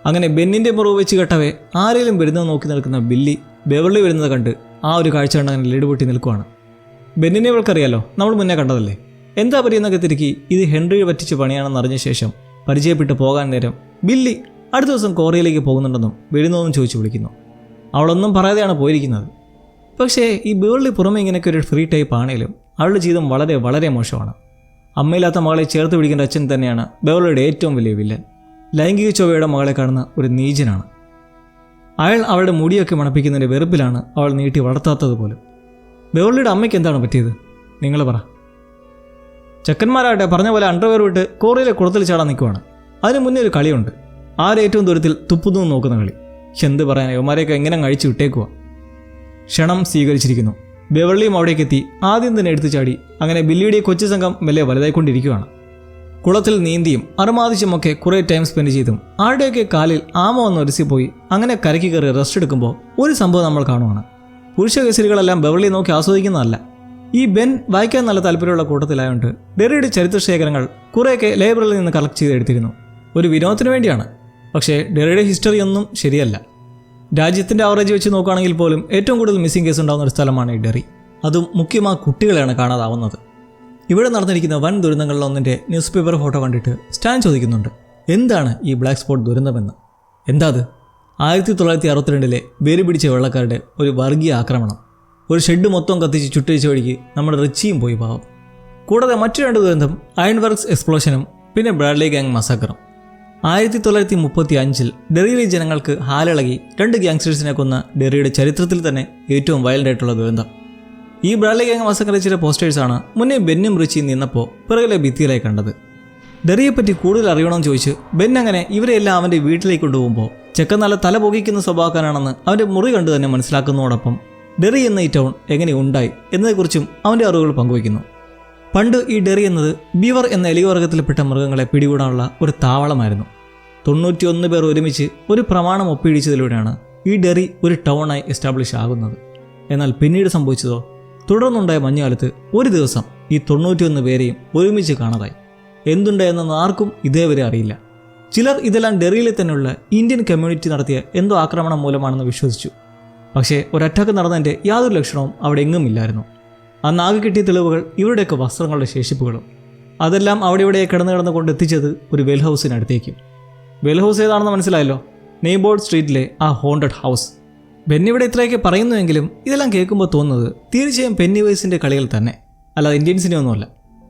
Speaker 1: അങ്ങനെ ബെന്നിൻ്റെ മുറിവ് വെച്ച് കെട്ടവേ ആരെങ്കിലും വരുന്നത് നോക്കി നിൽക്കുന്ന ബില്ലി ബെവർലി വരുന്നത് കണ്ട് ആ ഒരു കാഴ്ച കണ്ട് അങ്ങനെ ലീഡ് നിൽക്കുവാണ്. ബെന്നിനെ ഇവൾക്കറിയാലോ, നമ്മൾ മുന്നേ കണ്ടതല്ലേ. എന്താ പറയുന്നൊക്കെ തിരുക്കി ഇത് ഹെൻറി പറ്റിച്ച് പണിയാണെന്ന് അറിഞ്ഞ ശേഷം പരിചയപ്പെട്ട് പോകാൻ നേരം ബില്ലി അടുത്ത ദിവസം കോറിയയിലേക്ക് പോകുന്നുണ്ടെന്നും വരുന്നതെന്നും ചോദിച്ചു വിളിക്കുന്നു. അവളൊന്നും പറയാതെയാണ് പോയിരിക്കുന്നത്. പക്ഷേ ഈ ബേർലി പുറമെ ഇങ്ങനെയൊക്കെ ഒരു ഫ്രീ ടൈപ്പ് ആണെങ്കിലും അവളുടെ ജീവിതം വളരെ വളരെ മോശമാണ്. അമ്മയില്ലാത്ത മകളെ ചേർത്ത് പിടിക്കേണ്ട അച്ഛൻ തന്നെയാണ് ബേർലിയുടെ ഏറ്റവും വലിയ വില്ലൻ. ലൈംഗിക ചൊവ്വയുടെ മകളെ കാണുന്ന ഒരു നീചനാണ്. അയാൾ അവളുടെ മുടിയൊക്കെ മണപ്പിക്കുന്നതിൻ്റെ വെറുപ്പിലാണ് അവൾ നീട്ടി വളർത്താത്തത് പോലും. ബെവർലിയുടെ അമ്മയ്ക്ക് എന്താണ് പറ്റിയത്? നിങ്ങൾ പറ. ചെക്കന്മാരാകട്ടെ പറഞ്ഞ പോലെ അണ്ടർവെയർ വിട്ട് കോറിയിലെ കുളത്തിൽ ചാടാൻ നിൽക്കുവാണ്. അതിന് മുന്നേ ഒരു കളിയുണ്ട്, ആരേറ്റവും ദൂരത്തിൽ തുപ്പുന്നു നോക്കുന്ന കളി. എന്ത് പറയാൻ, ഇവന്മാരെയൊക്കെ എങ്ങനെ കഴിച്ചു വിട്ടേക്കുക. ക്ഷണം സ്വീകരിച്ചിരിക്കുന്നു. ബെവർലിയും അവിടേക്കെത്തി ആദ്യം തന്നെ എടുത്തു ചാടി. അങ്ങനെ ബില്ലിയുടെ കൊച്ചു സംഘം മെല്ലെ വലുതായിക്കൊണ്ടിരിക്കുകയാണ്. കുളത്തിൽ നീന്തിയും അറുമാദിച്ചുമൊക്കെ കുറേ ടൈം സ്പെൻഡ് ചെയ്തും ആരുടെയൊക്കെ കാലിൽ ആമ വന്ന് ഒരസിപ്പോയി. അങ്ങനെ കരയ്ക്ക് കയറി റെസ്റ്റ് എടുക്കുമ്പോൾ ഒരു സംഭവം നമ്മൾ കാണുവാണ്. പുരുഷ കേസരികളെല്ലാം ബെവർലിയെ നോക്കി ആസ്വദിക്കുന്നതല്ല. ഈ ബെൻ വായിക്കാൻ നല്ല താല്പര്യമുള്ള കൂട്ടത്തിലായതുകൊണ്ട് ഡെറിയുടെ ചരിത്രശേഖരങ്ങൾ കുറേയൊക്കെ ലൈബ്രറിയിൽ നിന്ന് കളക്ട് ചെയ്ത് എടുത്തിരുന്നു. ഒരു വിനോദത്തിന് വേണ്ടിയാണ്. പക്ഷേ ഡെറിയുടെ ഹിസ്റ്ററി ഒന്നും ശരിയല്ല. രാജ്യത്തിൻ്റെ ആവറേജ് വെച്ച് നോക്കുകയാണെങ്കിൽ പോലും ഏറ്റവും കൂടുതൽ മിസ്സിംഗ് കേസ് ഉണ്ടാകുന്ന ഒരു സ്ഥലമാണ് ഈ ഡെറി. അതും മുഖ്യமாக കുട്ടികളെയാണ് കാണാതാവുന്നത്. ഇവിടെ നടന്നിരിക്കുന്ന വൻ ദുരന്തങ്ങളിലൊന്നിൻ്റെ ന്യൂസ് പേപ്പർ ഫോട്ടോ കണ്ടിട്ട് സ്റ്റാൻ ചോദിക്കുന്നുണ്ട്, എന്താണ് ഈ ബ്ലാക്ക് സ്പോട്ട് ദുരന്തമെന്ന്? എന്താ അത്? 1962 വേര് പിടിച്ച വെള്ളക്കാരുടെ ഒരു വർഗീയ ആക്രമണം. ഒരു ഷെഡ് മൊത്തം കത്തിച്ച് ചുട്ടഴിച്ച വഴിക്ക് നമ്മുടെ റിച്ചിയും പോയി പാവം. കൂടാതെ മറ്റു 2 ദുരന്തം അയൺ വർക്ക്സ് എക്സ്പ്ലോഷനും പിന്നെ ബ്രാഡ്ലി ഗാങ് മസാക്കറും. 1935 ഡെറിയിലെ ജനങ്ങൾക്ക് ഹാലിളകി 2 ഗ്യാങ്സ്റ്റേഴ്സിനെ കൊന്ന ഡെറിയുടെ ചരിത്രത്തിൽ തന്നെ ഏറ്റവും വയലൻ്റ് ആയിട്ടുള്ള ദുരന്തം. ഈ ബ്രാഡ്ലി ഗാങ് മസാക്കർ ചില പോസ്റ്റേഴ്സാണ് മുന്നേ ബെന്നും റിച്ചിയും നിന്നപ്പോൾ പിറകിലെ ഭിത്തിയിലായി കണ്ടത്. ഡെറിയെപ്പറ്റി കൂടുതൽ അറിയണമെന്ന് ചോദിച്ച് ബെൻ അങ്ങനെ ഇവരെല്ലാം അവൻ്റെ വീട്ടിലേക്ക് കൊണ്ടുപോകുമ്പോൾ ചെക്കൻ നല്ല തല പൊകിക്കുന്ന സ്വഭാവക്കാരാണെന്ന് അവൻ്റെ മുറി കണ്ടു തന്നെ മനസ്സിലാക്കുന്നതോടൊപ്പം ഡെറി എന്ന ഈ ടൗൺ എങ്ങനെ ഉണ്ടായി എന്നതിനെക്കുറിച്ചും അവൻ്റെ അറിവുകൾ പങ്കുവയ്ക്കുന്നു. പണ്ട് ഈ ഡെറി എന്നത് ബീവർ എന്ന എലിവർഗത്തിൽപ്പെട്ട മൃഗങ്ങളെ പിടികൂടാനുള്ള ഒരു താവളമായിരുന്നു. 91 പേർ ഒരുമിച്ച് ഒരു പ്രമാണം ഒപ്പിടിച്ചതിലൂടെയാണ് ഈ ഡെറി ഒരു ടൗണായി എസ്റ്റാബ്ലിഷ് ആകുന്നത്. എന്നാൽ പിന്നീട് സംഭവിച്ചതോ, തുടർന്നുണ്ടായ മഞ്ഞുകാലത്ത് ഒരു ദിവസം ഈ 91 പേരെയും ഒരുമിച്ച് കാണാതായി. എന്തുണ്ടായെന്ന് ആർക്കും ഇതേവരെ അറിയില്ല. ചിലർ ഇതെല്ലാം ഡെറിയിലെ തന്നെയുള്ള ഇന്ത്യൻ കമ്മ്യൂണിറ്റി നടത്തിയ എന്തോ ആക്രമണം മൂലമാണെന്ന് വിശ്വസിച്ചു. പക്ഷേ ഒരറ്റാക്ക് നടന്നതിൻ്റെ യാതൊരു ലക്ഷണവും അവിടെ എങ്ങും ഇല്ലായിരുന്നു. അന്ന് ആകെ കിട്ടിയ തെളിവുകൾ ഇവരുടെയൊക്കെ വസ്ത്രങ്ങളുടെ ശേഷിപ്പുകളും. അതെല്ലാം അവിടെ ഇവിടെ കിടന്ന് കൊണ്ട് എത്തിച്ചത് ഒരു വെൽ ഹൗസിനടുത്തേക്കും. വെൽ ഹൗസ് ഏതാണെന്ന് മനസ്സിലായല്ലോ, നെയ്ബോർഡ് സ്ട്രീറ്റിലെ ആ ഹോണ്ടഡ് ഹൗസ്. പെന്നിവിടെ ഇത്രയൊക്കെ പറയുന്നുവെങ്കിലും ഇതെല്ലാം കേൾക്കുമ്പോൾ തോന്നുന്നത് തീർച്ചയായും പെന്നിവൈസിൻ്റെ കളികൾ തന്നെ, അല്ലാതെ ഇന്ത്യൻസിനെ ഒന്നുമല്ല.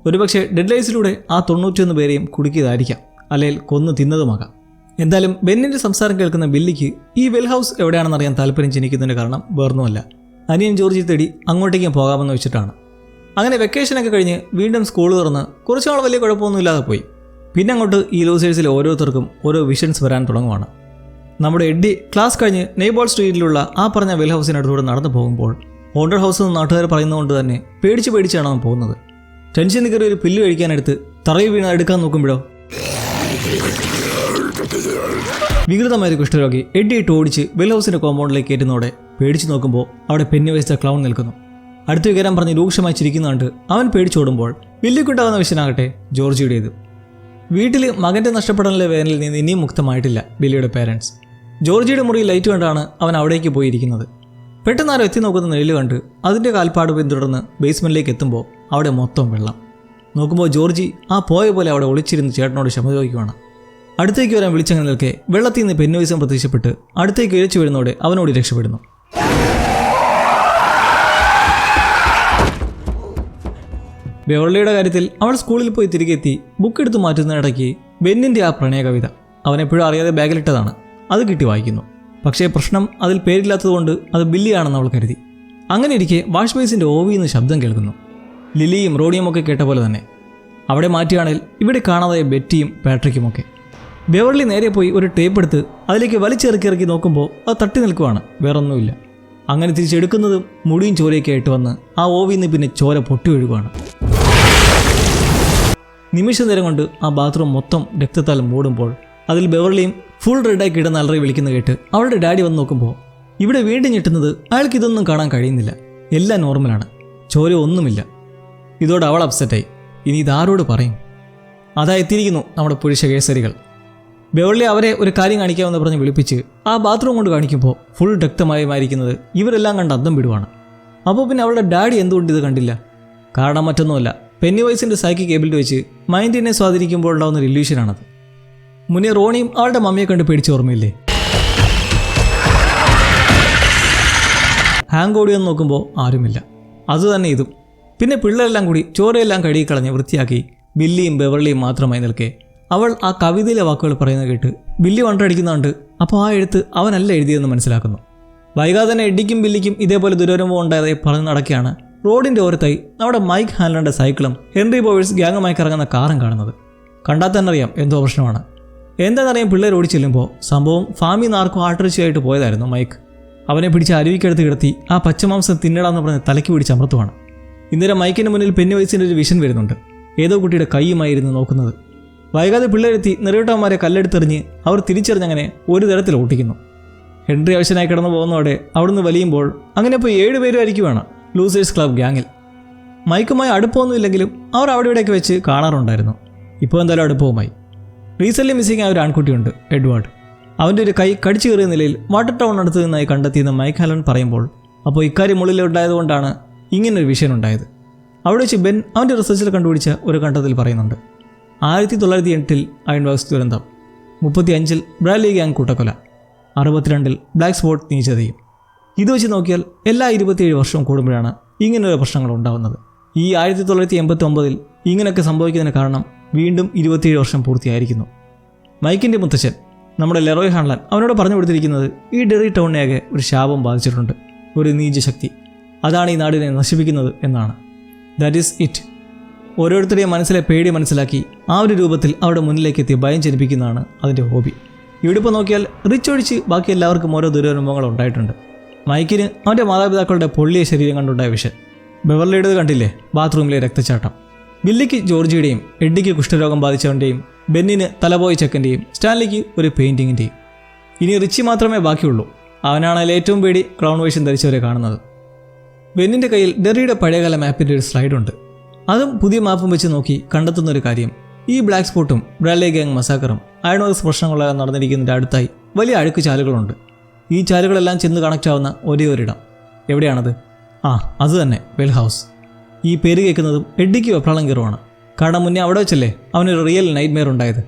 Speaker 1: ഒരുപക്ഷെ ഡെഡ്ലൈസിലൂടെ ആ 91 പേരെയും കുടുക്കിയതായിരിക്കാം, അല്ലെങ്കിൽ കൊന്നു തിന്നതുമാകാം. എന്തായാലും ബെന്നിൻ്റെ സംസാരം കേൾക്കുന്ന ബില്ലിക്ക് ഈ വെൽ ഹൗസ് എവിടെയാണെന്നറിയാൻ താല്പര്യം ജനിക്കുന്നതിൻ്റെ കാരണം വേറൊന്നുമല്ല, അനിയൻ ജോർജി തേടി അങ്ങോട്ടേക്കും പോകാമെന്ന് വെച്ചിട്ടാണ്. അങ്ങനെ വെക്കേഷനൊക്കെ കഴിഞ്ഞ് വീണ്ടും സ്കൂൾ തുറന്ന് കുറച്ചുനാൾ വലിയ കുഴപ്പമൊന്നുമില്ലാതെ പോയി. പിന്നെ അങ്ങോട്ട് ഈ ലൂസേഴ്സിലെ ഓരോരുത്തർക്കും ഓരോ വിഷൻസ് വരാൻ തുടങ്ങുവാണ്. നമ്മുടെ എഡ്ഡി ക്ലാസ് കഴിഞ്ഞ് നെയ്ബോൾ സ്ട്രീറ്റിലുള്ള ആ പറഞ്ഞ വെൽ ഹൗസിനടുത്തൂടെ നടന്നു പോകുമ്പോൾ ഹോണ്ടഡ് ഹൗസ് എന്ന് നാട്ടുകാർ പറയുന്നതുകൊണ്ട് തന്നെ പേടിച്ചാണ് അവൻ പോകുന്നത്. ടെൻഷൻ കയറി ഒരു പില്ല് കഴിക്കാനെടുത്ത് തറയിൽ വീണ് എടുക്കാൻ നോക്കുമ്പോഴോ വികൃതമായ കുഷ്ഠരോഗി എഡ്ഡി ഇട്ട് ഓടിച്ച് വെൽ ഹൗസിൻ്റെ കോമ്പൗണ്ടിലേക്ക് കയറ്റുന്നതോടെ പേടിച്ചു നോക്കുമ്പോൾ അവിടെ പെന്നിവൈസ് ക്ലൗൺ നിൽക്കുന്നു. അടുത്ത് കയറാൻ പറഞ്ഞ് രൂക്ഷമായി ചിരിക്കുന്നുണ്ട്. അവൻ പേടിച്ചോടുമ്പോൾ വില്ലിക്കുണ്ടാകുന്ന വിഷനാകട്ടെ ജോർജിയുടേത്. വീട്ടിൽ മകൻ്റെ നഷ്ടപ്പെടാനുള്ള വേദനയിൽ നിന്ന് ഇനിയും മുക്തമായിട്ടില്ല ബില്ലിയുടെ പേരൻസ്. ജോർജിയുടെ മുറിയിൽ ലൈറ്റ് കണ്ടാണ് അവൻ അവിടേക്ക് പോയിരിക്കുന്നത്. പെട്ടെന്ന് ആരോ എത്തി നോക്കുന്ന നിഴല് കണ്ട് അതിൻ്റെ കാൽപ്പാട് പിന്തുടർന്ന് ബേസ്മെൻറ്റിലേക്ക് എത്തുമ്പോൾ അവിടെ മൊത്തം വെള്ളം. നോക്കുമ്പോൾ ജോർജി ആ പോയ പോലെ അവിടെ ഒളിച്ചിരുന്ന് ചേട്ടനോട് ക്ഷമ ചോദിക്കുവാണ്. അടുത്തേക്ക് വരാൻ വിളിച്ചങ്ങനെ നിൽക്കെ വെള്ളത്തിൽ നിന്ന് പെന്നുവൈസം പ്രത്യക്ഷപ്പെട്ട് അടുത്തേക്ക് ഇഴച്ചു വരുന്നതോടെ അവനോട് രക്ഷപ്പെടുന്നു. ബെവർലിയുടെ കാര്യത്തിൽ അവൾ സ്കൂളിൽ പോയി തിരികെ എത്തി ബുക്ക് എടുത്ത് മാറ്റുന്നതിനിടയ്ക്ക് ബെന്നിൻ്റെ ആ പ്രണയ കവിത അവനെപ്പോഴും അറിയാതെ ബാഗിലിട്ടതാണ്, അത് കിട്ടി വായിക്കുന്നു. പക്ഷേ പ്രശ്നം അതിൽ പേരില്ലാത്തതുകൊണ്ട് അത് ബില്ലിയാണെന്ന് അവൾ കരുതി. അങ്ങനെ ഇരിക്കെ വാഷ് ബേസിൻ്റെ ഓവിന്ന് ശബ്ദം കേൾക്കുന്നു. ലിലിയും റോണിയും ഒക്കെ കേട്ട പോലെ തന്നെ. അവിടെ മാറ്റിയാണെങ്കിൽ ഇവിടെ കാണാതായ ബെറ്റിയും പാട്രിക്കുമൊക്കെ. ബെവർലി നേരെ പോയി ഒരു ടേപ്പ് എടുത്ത് അതിലേക്ക് വലിച്ചിറക്കി നോക്കുമ്പോൾ അത് തട്ടി നിൽക്കുവാണ്, വേറൊന്നുമില്ല. അങ്ങനെ തിരിച്ചെടുക്കുന്നതും മുടിയും ചോരയൊക്കെ ആയിട്ട് വന്ന് ആ ഓവിന്ന് പിന്നെ ചോര പൊട്ടി ഒഴുകുകയാണ്. നിമിഷ നേരം കൊണ്ട് ആ ബാത്റൂം മൊത്തം രക്തത്താൽ മൂടുമ്പോൾ അതിൽ ബെവർലിയും ഫുൾ റെഡായി കിടന്ന് അലറി വിളിക്കുന്ന കേട്ട് അവളുടെ ഡാഡി വന്ന് നോക്കുമ്പോൾ ഇവിടെ വീണ്ടും ഞെട്ടുന്നത് അയാൾക്ക് ഇതൊന്നും കാണാൻ കഴിയുന്നില്ല. എല്ലാം നോർമലാണ്, ചോര ഒന്നുമില്ല. ഇതോടെ അവൾ അപ്സെറ്റായി. ഇനി ഇതാരോട് പറയും? അതാ എത്തിയിരിക്കുന്നു നമ്മുടെ പുരുഷ കേസരികൾ. ബെവർലി അവരെ ഒരു കാര്യം കാണിക്കാമെന്ന് പറഞ്ഞ് വിളിപ്പിച്ച് ആ ബാത്റൂം കൊണ്ട് കാണിക്കുമ്പോൾ ഫുൾ രക്തമയമായിരിക്കുന്നത് ഇവരെല്ലാം കണ്ട് അന്തം വിടുവാണ്. അപ്പോൾ പിന്നെ അവളുടെ ഡാഡി എന്തുകൊണ്ട് ഇത് കണ്ടില്ല? കാരണം മറ്റൊന്നുമല്ല, പെന്നിവൈസിൻ്റെ സൈക്കിക് എബിലിറ്റി വെച്ച് മൈൻഡിനെ സ്വാധീനിക്കുമ്പോൾ ഉണ്ടാകുന്ന ഒരു ഇല്യൂഷനാണത്. മുന്നേ റോണിയും അവളുടെ മമ്മിയെ കണ്ട് പേടിച്ച് ഓർമ്മയില്ലേ? ഹാങ് ഓടിയെന്ന് നോക്കുമ്പോൾ ആരുമില്ല. അതുതന്നെ ഇതും. പിന്നെ പിള്ളേരെല്ലാം കൂടി ചോരയെല്ലാം കഴുകിക്കളഞ്ഞ് വൃത്തിയാക്കി ബില്ലിയും ബെവർലിയും മാത്രമായി നിൽക്കെ അവൾ ആ കവിതയിലെ വാക്കുകൾ പറയുന്നത് കേട്ട് ബില്ലി വണ്ടടിക്കുന്നുണ്ട്. അപ്പോൾ ആ എഴുത്ത് അവനല്ല എഴുതിയതെന്ന് മനസ്സിലാക്കുന്നു. വൈകാതെ തന്നെ എഡ്ഡിക്കും ബില്ലിക്കും ഇതേപോലെ ദുരനുഭവം ഉണ്ടായതായി പറഞ്ഞു നടക്കുകയാണ് റോഡിൻ്റെ ഓരത്തായി നമ്മുടെ മൈക്ക് ഹാൻലറിൻ്റെ സൈക്കിളും ഹെൻറി ബോവേഴ്സ് ഗ്യാങ്ങുമായി കറങ്ങുന്ന കാറും കാണുന്നത്. കണ്ടാൽ തന്നെ അറിയാം എന്തോ പ്രശ്നമാണ്. എന്താണെന്നറിയാം പിള്ളേർ ഓടി ചെല്ലുമ്പോൾ സംഭവം ഫാമിൽ നിന്ന് ആർക്കും ആട്ടിറച്ചിയായിട്ട് പോയതായിരുന്നു മൈക്ക്. അവനെ പിടിച്ച് അരുവിക്കടുത്ത് കിടത്തി ആ പച്ചമാംസം തിന്നടാന്ന് പറഞ്ഞ് തലയ്ക്ക് പിടിച്ച് അമർത്തുവാണ്. ഇന്നേരം മൈക്കിൻ്റെ മുന്നിൽ പെന്നിവൈസിൻ്റെ ഒരു വിഷൻ വരുന്നുണ്ട്. ഏതോ കുട്ടിയുടെ കൈയുമായിരുന്നു നോക്കുന്നത്. വൈകാതെ പിള്ളേരെത്തി നിറയൂട്ടന്മാരെ കല്ലെടുത്തെറിഞ്ഞ് അവർ തിരിച്ചറിഞ്ഞങ്ങനെ ഒരു തരത്തിൽ ഓട്ടിക്കുന്നു. ഹെൻറി ആവശ്യനായി കിടന്നു പോകുന്നതോടെ അവിടുന്ന് വലിയുമ്പോൾ അങ്ങനെ ഇപ്പോൾ 7 പേരും ആയിരിക്കുവാണ് ലൂസേഴ്സ് ക്ലബ് ഗ്യാങ്ങിൽ. മൈക്കുമായി അടുപ്പമൊന്നുമില്ലെങ്കിലും അവർ അവിടെ ഇവിടെയൊക്കെ വെച്ച് കാണാറുണ്ടായിരുന്നു. ഇപ്പോൾ എന്തായാലും അടുപ്പവുമായി. റീസെൻ്റ്ലി മിസ്സിംഗ് ആയ ഒരു ആൺകുട്ടിയുണ്ട്, എഡ്വാർഡ്. അവൻ്റെ ഒരു കൈ കടിച്ചു കയറിയ നിലയിൽ വാട്ടർ ടൗൺ അടുത്ത് നിന്നായി കണ്ടെത്തിയെന്ന് മൈക്ക് ഹാലൻ പറയുമ്പോൾ അപ്പോൾ ഇക്കാര്യം ഉള്ളിലുണ്ടായതുകൊണ്ടാണ് ഇങ്ങനൊരു വിഷയം ഉണ്ടായത്. അവിടെ വെച്ച് ബെൻ അവൻ്റെ റിസർച്ചിൽ കണ്ടുപിടിച്ച ഒരു കണ്ടെത്തൽ പറയുന്നുണ്ട്. 1908 അയൺവർക്സ് ദുരന്തം, 35 ബ്രാഡ്ലി ഗ്യാങ് കൂട്ടക്കൊല, 62 ബ്ലാക്ക് സ്പോട്ട് നീച്ചതയും. ഇത് വെച്ച് നോക്കിയാൽ എല്ലാ 27 വർഷവും കൂടുമ്പോഴാണ് ഇങ്ങനെയുള്ള പ്രശ്നങ്ങൾ ഉണ്ടാകുന്നത്. ഈ 1989 ഇങ്ങനെയൊക്കെ സംഭവിക്കുന്നതിന് കാരണം വീണ്ടും 27 വർഷം പൂർത്തിയായിരിക്കുന്നു. മൈക്കിൻ്റെ മുത്തച്ഛൻ നമ്മുടെ ലെറോയ് ഹാൻലൻ അവനോട് പറഞ്ഞു കൊടുത്തിരിക്കുന്നത് ഈ ഡെറി ടൗണിനെയൊക്കെ ഒരു ശാപം ബാധിച്ചിട്ടുണ്ട്, ഒരു നീചശക്തി. അതാണ് ഈ നാടിനെ നശിപ്പിക്കുന്നത് എന്നാണ്. That is it. ഓരോരുത്തരുടെയും മനസ്സിലെ പേടി മനസ്സിലാക്കി ആ ഒരു രൂപത്തിൽ അവരുടെ മുന്നിലേക്ക് എത്തി ഭയം ജനിപ്പിക്കുന്നതാണ് അതിൻ്റെ ഹോബി. ഇവിടെ ഇപ്പോൾ നോക്കിയാൽ റിച്ച് ഒഴിച്ച് ബാക്കി എല്ലാവർക്കും ഓരോ ദുരനുഭവങ്ങൾ ഉണ്ടായിട്ടുണ്ട്. മൈക്കിന് അവൻ്റെ മാതാപിതാക്കളുടെ പൊള്ളിയ ശരീരം കണ്ടുണ്ടായ വിഷൻ. ബെവർലിയുടേത് കണ്ടില്ലേ, ബാത്റൂമിലെ രക്തച്ചാട്ടം. ബില്ലിക്ക് ജോർജിയുടെയും, എഡ്ഡിക്ക് കുഷ്ഠരോഗം ബാധിച്ചവൻ്റെയും, ബെന്നിന് തലപോയ ചെക്കൻ്റെയും, സ്റ്റാൻലിക്ക് ഒരു പെയിൻറ്റിങ്ങിൻ്റെയും. ഇനി റിച്ചി മാത്രമേ ബാക്കിയുള്ളൂ. അവനാണെങ്കിൽ ഏറ്റവും പേടി ക്രൗൺ വേഷം ധരിച്ചവരെ കാണുന്നത്. ബെന്നിൻ്റെ കയ്യിൽ ഡെറിയുടെ പഴയകാല മാപ്പിൻ്റെ ഒരു സ്ലൈഡുണ്ട്. അതും പുതിയ മാപ്പും വെച്ച് നോക്കി കണ്ടെത്തുന്നൊരു കാര്യം, ഈ ബ്ലാക്ക് സ്പോട്ടും ബ്രാഡ്ലി ഗ്യാങ് മസാക്കറും അയൺവർക്സ് പ്രശ്നങ്ങളെല്ലാം നടന്നിരിക്കുന്നതിൻ്റെ അടുത്തായി വലിയ അഴുക്ക് ചാലുകളുണ്ട്. ഈ ചാലുകളെല്ലാം ചെന്ന് കണക്റ്റ് ആവുന്ന ഒരേ ഒരിടം എവിടെയാണത്? അത് തന്നെ, വെൽ ഹൗസ്. ഈ പേര് കേൾക്കുന്നതും എഡ്ഡിക്ക് വെപ്രാളം കയറുവാണ്. കാരണം മുന്നേ അവിടെ വെച്ചല്ലേ അവനൊരു റിയൽ നൈറ്റ് മെയർ ഉണ്ടായത്.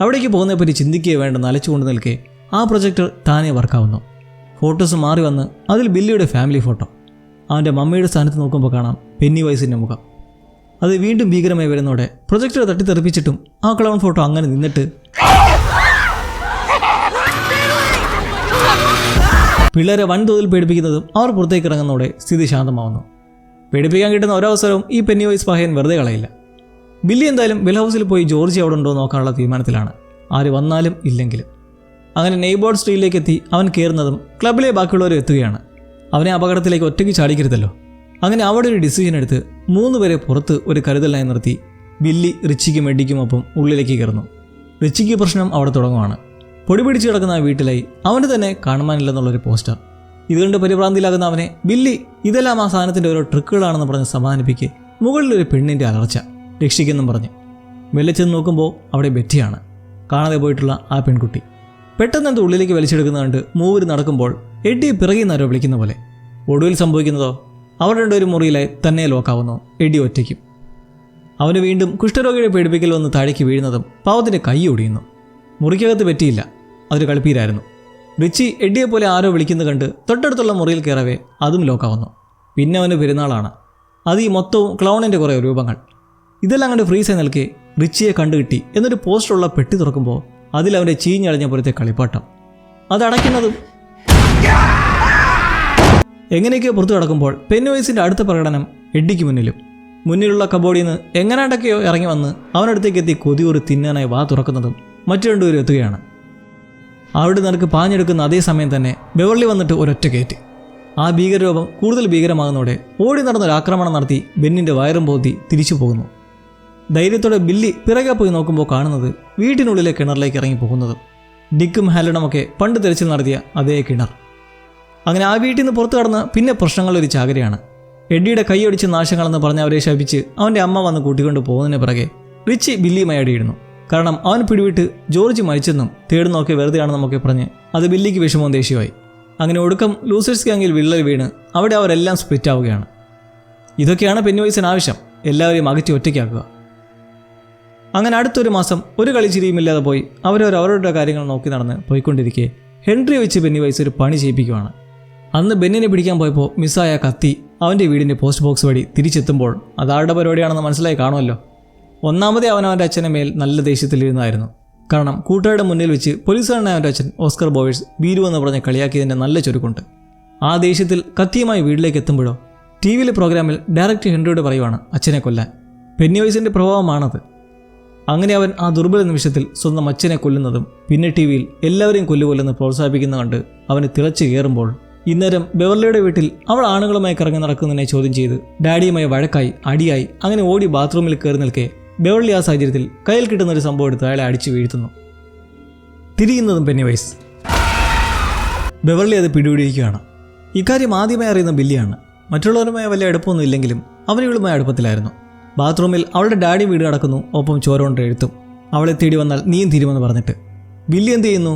Speaker 1: അവിടേക്ക് പോകുന്നതിനെപ്പറ്റി ചിന്തിക്കുകയോ വേണ്ടെന്ന് അലച്ചുകൊണ്ട് നിൽക്കെ ആ പ്രൊജക്ടർ താനേ വർക്കാവുന്നു. ഫോട്ടോസ് മാറി വന്ന് അതിൽ ബില്ലിയുടെ ഫാമിലി ഫോട്ടോ. അവൻ്റെ മമ്മിയുടെ സ്ഥാനത്ത് നോക്കുമ്പോൾ കാണാം പെന്നിവൈസിൻ്റെ മുഖം. അത് വീണ്ടും ഭീകരമായി വരുന്നതോടെ പ്രൊജക്ടർ തട്ടിത്തെറിപ്പിച്ചിട്ടും ആ ക്ലൗൺ ഫോട്ടോ അങ്ങനെ നിന്നിട്ട് പിള്ളേരെ വൻതോതിൽ പേടിപ്പിക്കുന്നതും അവർ പുറത്തേക്ക് ഇറങ്ങുന്നതോടെ സ്ഥിതി ശാന്തമാവുന്നു. പേടിപ്പിക്കാൻ കിട്ടുന്ന ഒരവസരവും ഈ പെന്നിവൈസ് പഹയൻ വെറുതെ കളയില്ല. ബില്ലി എന്തായാലും ബെൽ ഹൗസിൽ പോയി ജോർജി അവിടെ ഉണ്ടോ നോക്കാനുള്ള തീരുമാനത്തിലാണ്, ആര് വന്നാലും ഇല്ലെങ്കിലും. അങ്ങനെ നെയ്ബോർഡ് സ്ട്രീറ്റിലേക്ക് എത്തി അവൻ കയറുന്നതും ക്ലബിലെ ബാക്കിയുള്ളവർ എത്തുകയാണ്. അവനെ അപകടത്തിലേക്ക് ഒറ്റയ്ക്ക് ചാടിക്കരുതല്ലോ. അങ്ങനെ അവിടെ ഒരു ഡിസിഷൻ എടുത്ത് 3 പേരെ പുറത്ത് ഒരു കരുതലായി നിർത്തി ബില്ലി റിച്ചിക്കും എഡ്ഡിക്കുമൊപ്പം ഉള്ളിലേക്ക് കയറുന്നു. റിച്ചിക്ക് പ്രശ്നം അവിടെ തുടങ്ങുവാണ്. പൊടി പിടിച്ച് കിടക്കുന്ന ആ വീട്ടിലായി അവന് തന്നെ കാണുവാനില്ലെന്നുള്ളൊരു പോസ്റ്റർ. ഇതുകൊണ്ട് പരിഭ്രാന്തിയിലാകുന്ന അവനെ ബില്ലി ഇതെല്ലാം ആ സാധനത്തിൻ്റെ ഓരോ ട്രിക്കുകളാണെന്ന് പറഞ്ഞ് സമാധാനിപ്പിക്കുക. മുകളിലൊരു പെണ്ണിൻ്റെ അലർച്ച രക്ഷിക്കെന്നും പറഞ്ഞ് മെല്ലെ ചെന്ന് നോക്കുമ്പോൾ അവിടെ ബെറ്റിയാണ്, കാണാതെ പോയിട്ടുള്ള ആ പെൺകുട്ടി. പെട്ടെന്ന് എന്തോ ഉള്ളിലേക്ക് വലിച്ചെടുക്കുന്നത് കണ്ട് മൂവര് നടക്കുമ്പോൾ എഡ്ഡി പിറകിൽ നിന്നാരോ വിളിക്കുന്ന പോലെ. ഒടുവിൽ സംഭവിക്കുന്നതോ അവർ രണ്ടൊരു മുറിയിലായി തന്നെ ലോക്കാവുന്നു, എഡ്ഡി ഒറ്റയ്ക്കും. അവന് വീണ്ടും കുഷ്ഠരോഗിയുടെ പേടിപ്പിക്കൽ വന്ന് താഴേക്ക് വീഴുന്നതും പാവത്തിൻ്റെ കൈ ഒടിയുന്നു. മുറിക്കകത്ത് പറ്റിയില്ല, അതൊരു കളിപ്പീരായിരുന്നു. റിച്ചി എഡ്ഡിയെ പോലെ ആരോ വിളിക്കുന്നത് കണ്ട് തൊട്ടടുത്തുള്ള മുറിയിൽ കയറവേ അതും ലോക്കാവുന്നു. പിന്നെ അവന് പെരുന്നാളാണ്. അത് ഈ മൊത്തവും ക്ലൗണിൻ്റെ കുറേ രൂപങ്ങൾ. ഇതെല്ലാം കണ്ട് ഫ്രീസായി നിൽക്കെ റിച്ചിയെ കണ്ടുകിട്ടി എന്നൊരു പോസ്റ്ററുള്ള പെട്ടി തുറക്കുമ്പോൾ അതിൽ അവൻ്റെ ചീഞ്ഞളഞ്ഞ പോലത്തെ കളിപ്പാട്ടം. അതടയ്ക്കുന്നതും എങ്ങനെയൊക്കെയോ പുറത്തു കിടക്കുമ്പോൾ പെന്നിവൈസിൻ്റെ അടുത്ത പ്രകടനം എഡ്ഡിക്ക് മുന്നിലുള്ള കബോർഡിൽ നിന്ന് എങ്ങനെയാണ്ടൊക്കെയോ ഇറങ്ങി വന്ന് അവനടുത്തേക്ക് എത്തി കൊതിയൂറി തിന്നാനായി വാ തുറക്കുന്നതും മറ്റു രണ്ടുപേരും എത്തുകയാണ്. അവിടെ നിനക്ക് പാഞ്ഞെടുക്കുന്ന അതേ സമയം തന്നെ ബെവർലി വന്നിട്ട് ഒരൊറ്റ കയറ്റി. ആ ഭീകരരൂപം കൂടുതൽ ഭീകരമാകുന്നതോടെ ഓടി നടന്നൊരു ആക്രമണം നടത്തി ബെന്നിൻ്റെ വയറും പോത്തി തിരിച്ചു പോകുന്നു. ധൈര്യത്തോടെ ബില്ലി പിറകെ പോയി നോക്കുമ്പോൾ കാണുന്നത് വീട്ടിനുള്ളിലെ കിണറിലേക്ക് ഇറങ്ങി പോകുന്നതും ഡിക്കും ഹാലഡുമൊക്കെ പണ്ട് തിരച്ചിൽ നടത്തിയ അതേ കിണർ. അങ്ങനെ ആ വീട്ടിൽ നിന്ന് പുറത്തു കടന്ന് പിന്നെ പ്രശ്നങ്ങളൊരു ചാകരയാണ്. എഡ്ഡിയുടെ കൈയൊടിച്ച് നാശങ്ങളെന്ന് പറഞ്ഞ് അവരെ ശപിച്ച് അവൻ്റെ അമ്മ വന്ന് കൂട്ടിക്കൊണ്ട് പോകുന്നതിന് പിറകെ റിച്ചി ബില്ലിയുമായി അടിയിടുന്നു. കാരണം അവൻ പിടിവിട്ട് ജോർജ് മരിച്ചെന്നും തേടുന്നൊക്കെ വെറുതെയാണെന്നൊക്കെ പറഞ്ഞ് അത് ബില്ലിക്ക് വിഷമവും ദേഷ്യമായി. അങ്ങനെ ഒടുക്കം ലൂസേഴ്സ് ഗ്യാങ്ങിൽ വിള്ളൽ വീണ് അവിടെ അവരെല്ലാം സ്പ്ലിറ്റ് ആവുകയാണ്. ഇതൊക്കെയാണ് പെന്നിവൈസിന് ആവശ്യം, എല്ലാവരെയും അകറ്റി ഒറ്റയ്ക്കാക്കുക. അങ്ങനെ അടുത്തൊരു മാസം ഒരു കളിച്ചിരിയുമില്ലാതെ പോയി അവരവരുടെ കാര്യങ്ങൾ നോക്കി നടന്ന് പോയിക്കൊണ്ടിരിക്കെ ഹെൻറിയെ വെച്ച് പെന്നിവൈസ് ഒരു പണി ചെയ്യിപ്പിക്കുകയാണ്. അന്ന് ബെന്നിനെ പിടിക്കാൻ പോയപ്പോൾ മിസ്സായ കത്തി അവൻ്റെ വീടിൻ്റെ പോസ്റ്റ് ബോക്സ് വഴി തിരിച്ചെത്തുമ്പോൾ അതാരുടെ പരിപാടിയാണെന്ന് മനസ്സിലായി കാണുമല്ലോ. ഒന്നാമതേ അവൻ്റെ അച്ഛൻ്റെ മേൽ നല്ല ദേഷ്യത്തിലിരുന്നായിരുന്നു. കാരണം കൂട്ടുകാരുടെ മുന്നിൽ വെച്ച് പോലീസുകാരനായ അവൻ്റെ അച്ഛൻ ഓസ്കർ ബോവേഴ്സ് ബീരു എന്ന് പറഞ്ഞ് കളിയാക്കിയതിൻ്റെ നല്ല ചുരുക്കുണ്ട്. ആ ദേഷ്യത്തിൽ കത്തിയുമായി വീട്ടിലേക്ക് എത്തുമ്പോഴോ ടി വിയിലെ പ്രോഗ്രാമിൽ ഡയറക്ടർ ഹെൻറിയോട് പറയുവാണ് അച്ഛനെ കൊല്ലാൻ. പെന്നിവൈസിൻ്റെ പ്രഭാവമാണത്. അങ്ങനെ അവൻ ആ ദുർബല നിമിഷത്തിൽ സ്വന്തം അച്ഛനെ കൊല്ലുന്നതും പിന്നെ ടി വിയിൽ എല്ലാവരെയും കൊല്ലുകൊല്ലെന്ന് പ്രോത്സാഹിപ്പിക്കുന്ന കണ്ട് അവന് തിളച്ചു കയറുമ്പോൾ ഇന്നേരം ബെവർലിയുടെ വീട്ടിൽ അവൾ ആണുങ്ങളുമായി കറങ്ങി നടക്കുന്നതിനെ ചോദ്യം ചെയ്ത് ഡാഡിയുമായി വഴക്കായി അടിയായി അങ്ങനെ ഓടി ബാത്റൂമിൽ കയറി നിൽക്കെ ബെവർലി ആ സാഹചര്യത്തിൽ കയ്യിൽ കിട്ടുന്ന ഒരു സംഭവം എടുത്ത് അയാളെ അടിച്ചു വീഴ്ത്തുന്നു. തിരിയുന്നതും പെന്നിവൈസ്. ബെവർലി അത് പിടിപിടിക്കുകയാണ്. ഇക്കാര്യം ആദ്യമായി അറിയുന്ന ബില്ലിയാണ്. മറ്റുള്ളവരുമായി വലിയ അടുപ്പമൊന്നും ഇല്ലെങ്കിലും അവനുകളുമായി അടുപ്പത്തിലായിരുന്നു. ബാത്റൂമിൽ അവളുടെ ഡാഡി വീട് നടക്കുന്നു, ഒപ്പം ചോരോണ്ട് എഴുത്തും. അവളെ തേടി വന്നാൽ നീയും തീരുമെന്ന് പറഞ്ഞിട്ട് ബില്ലി എന്ത് ചെയ്യുന്നു?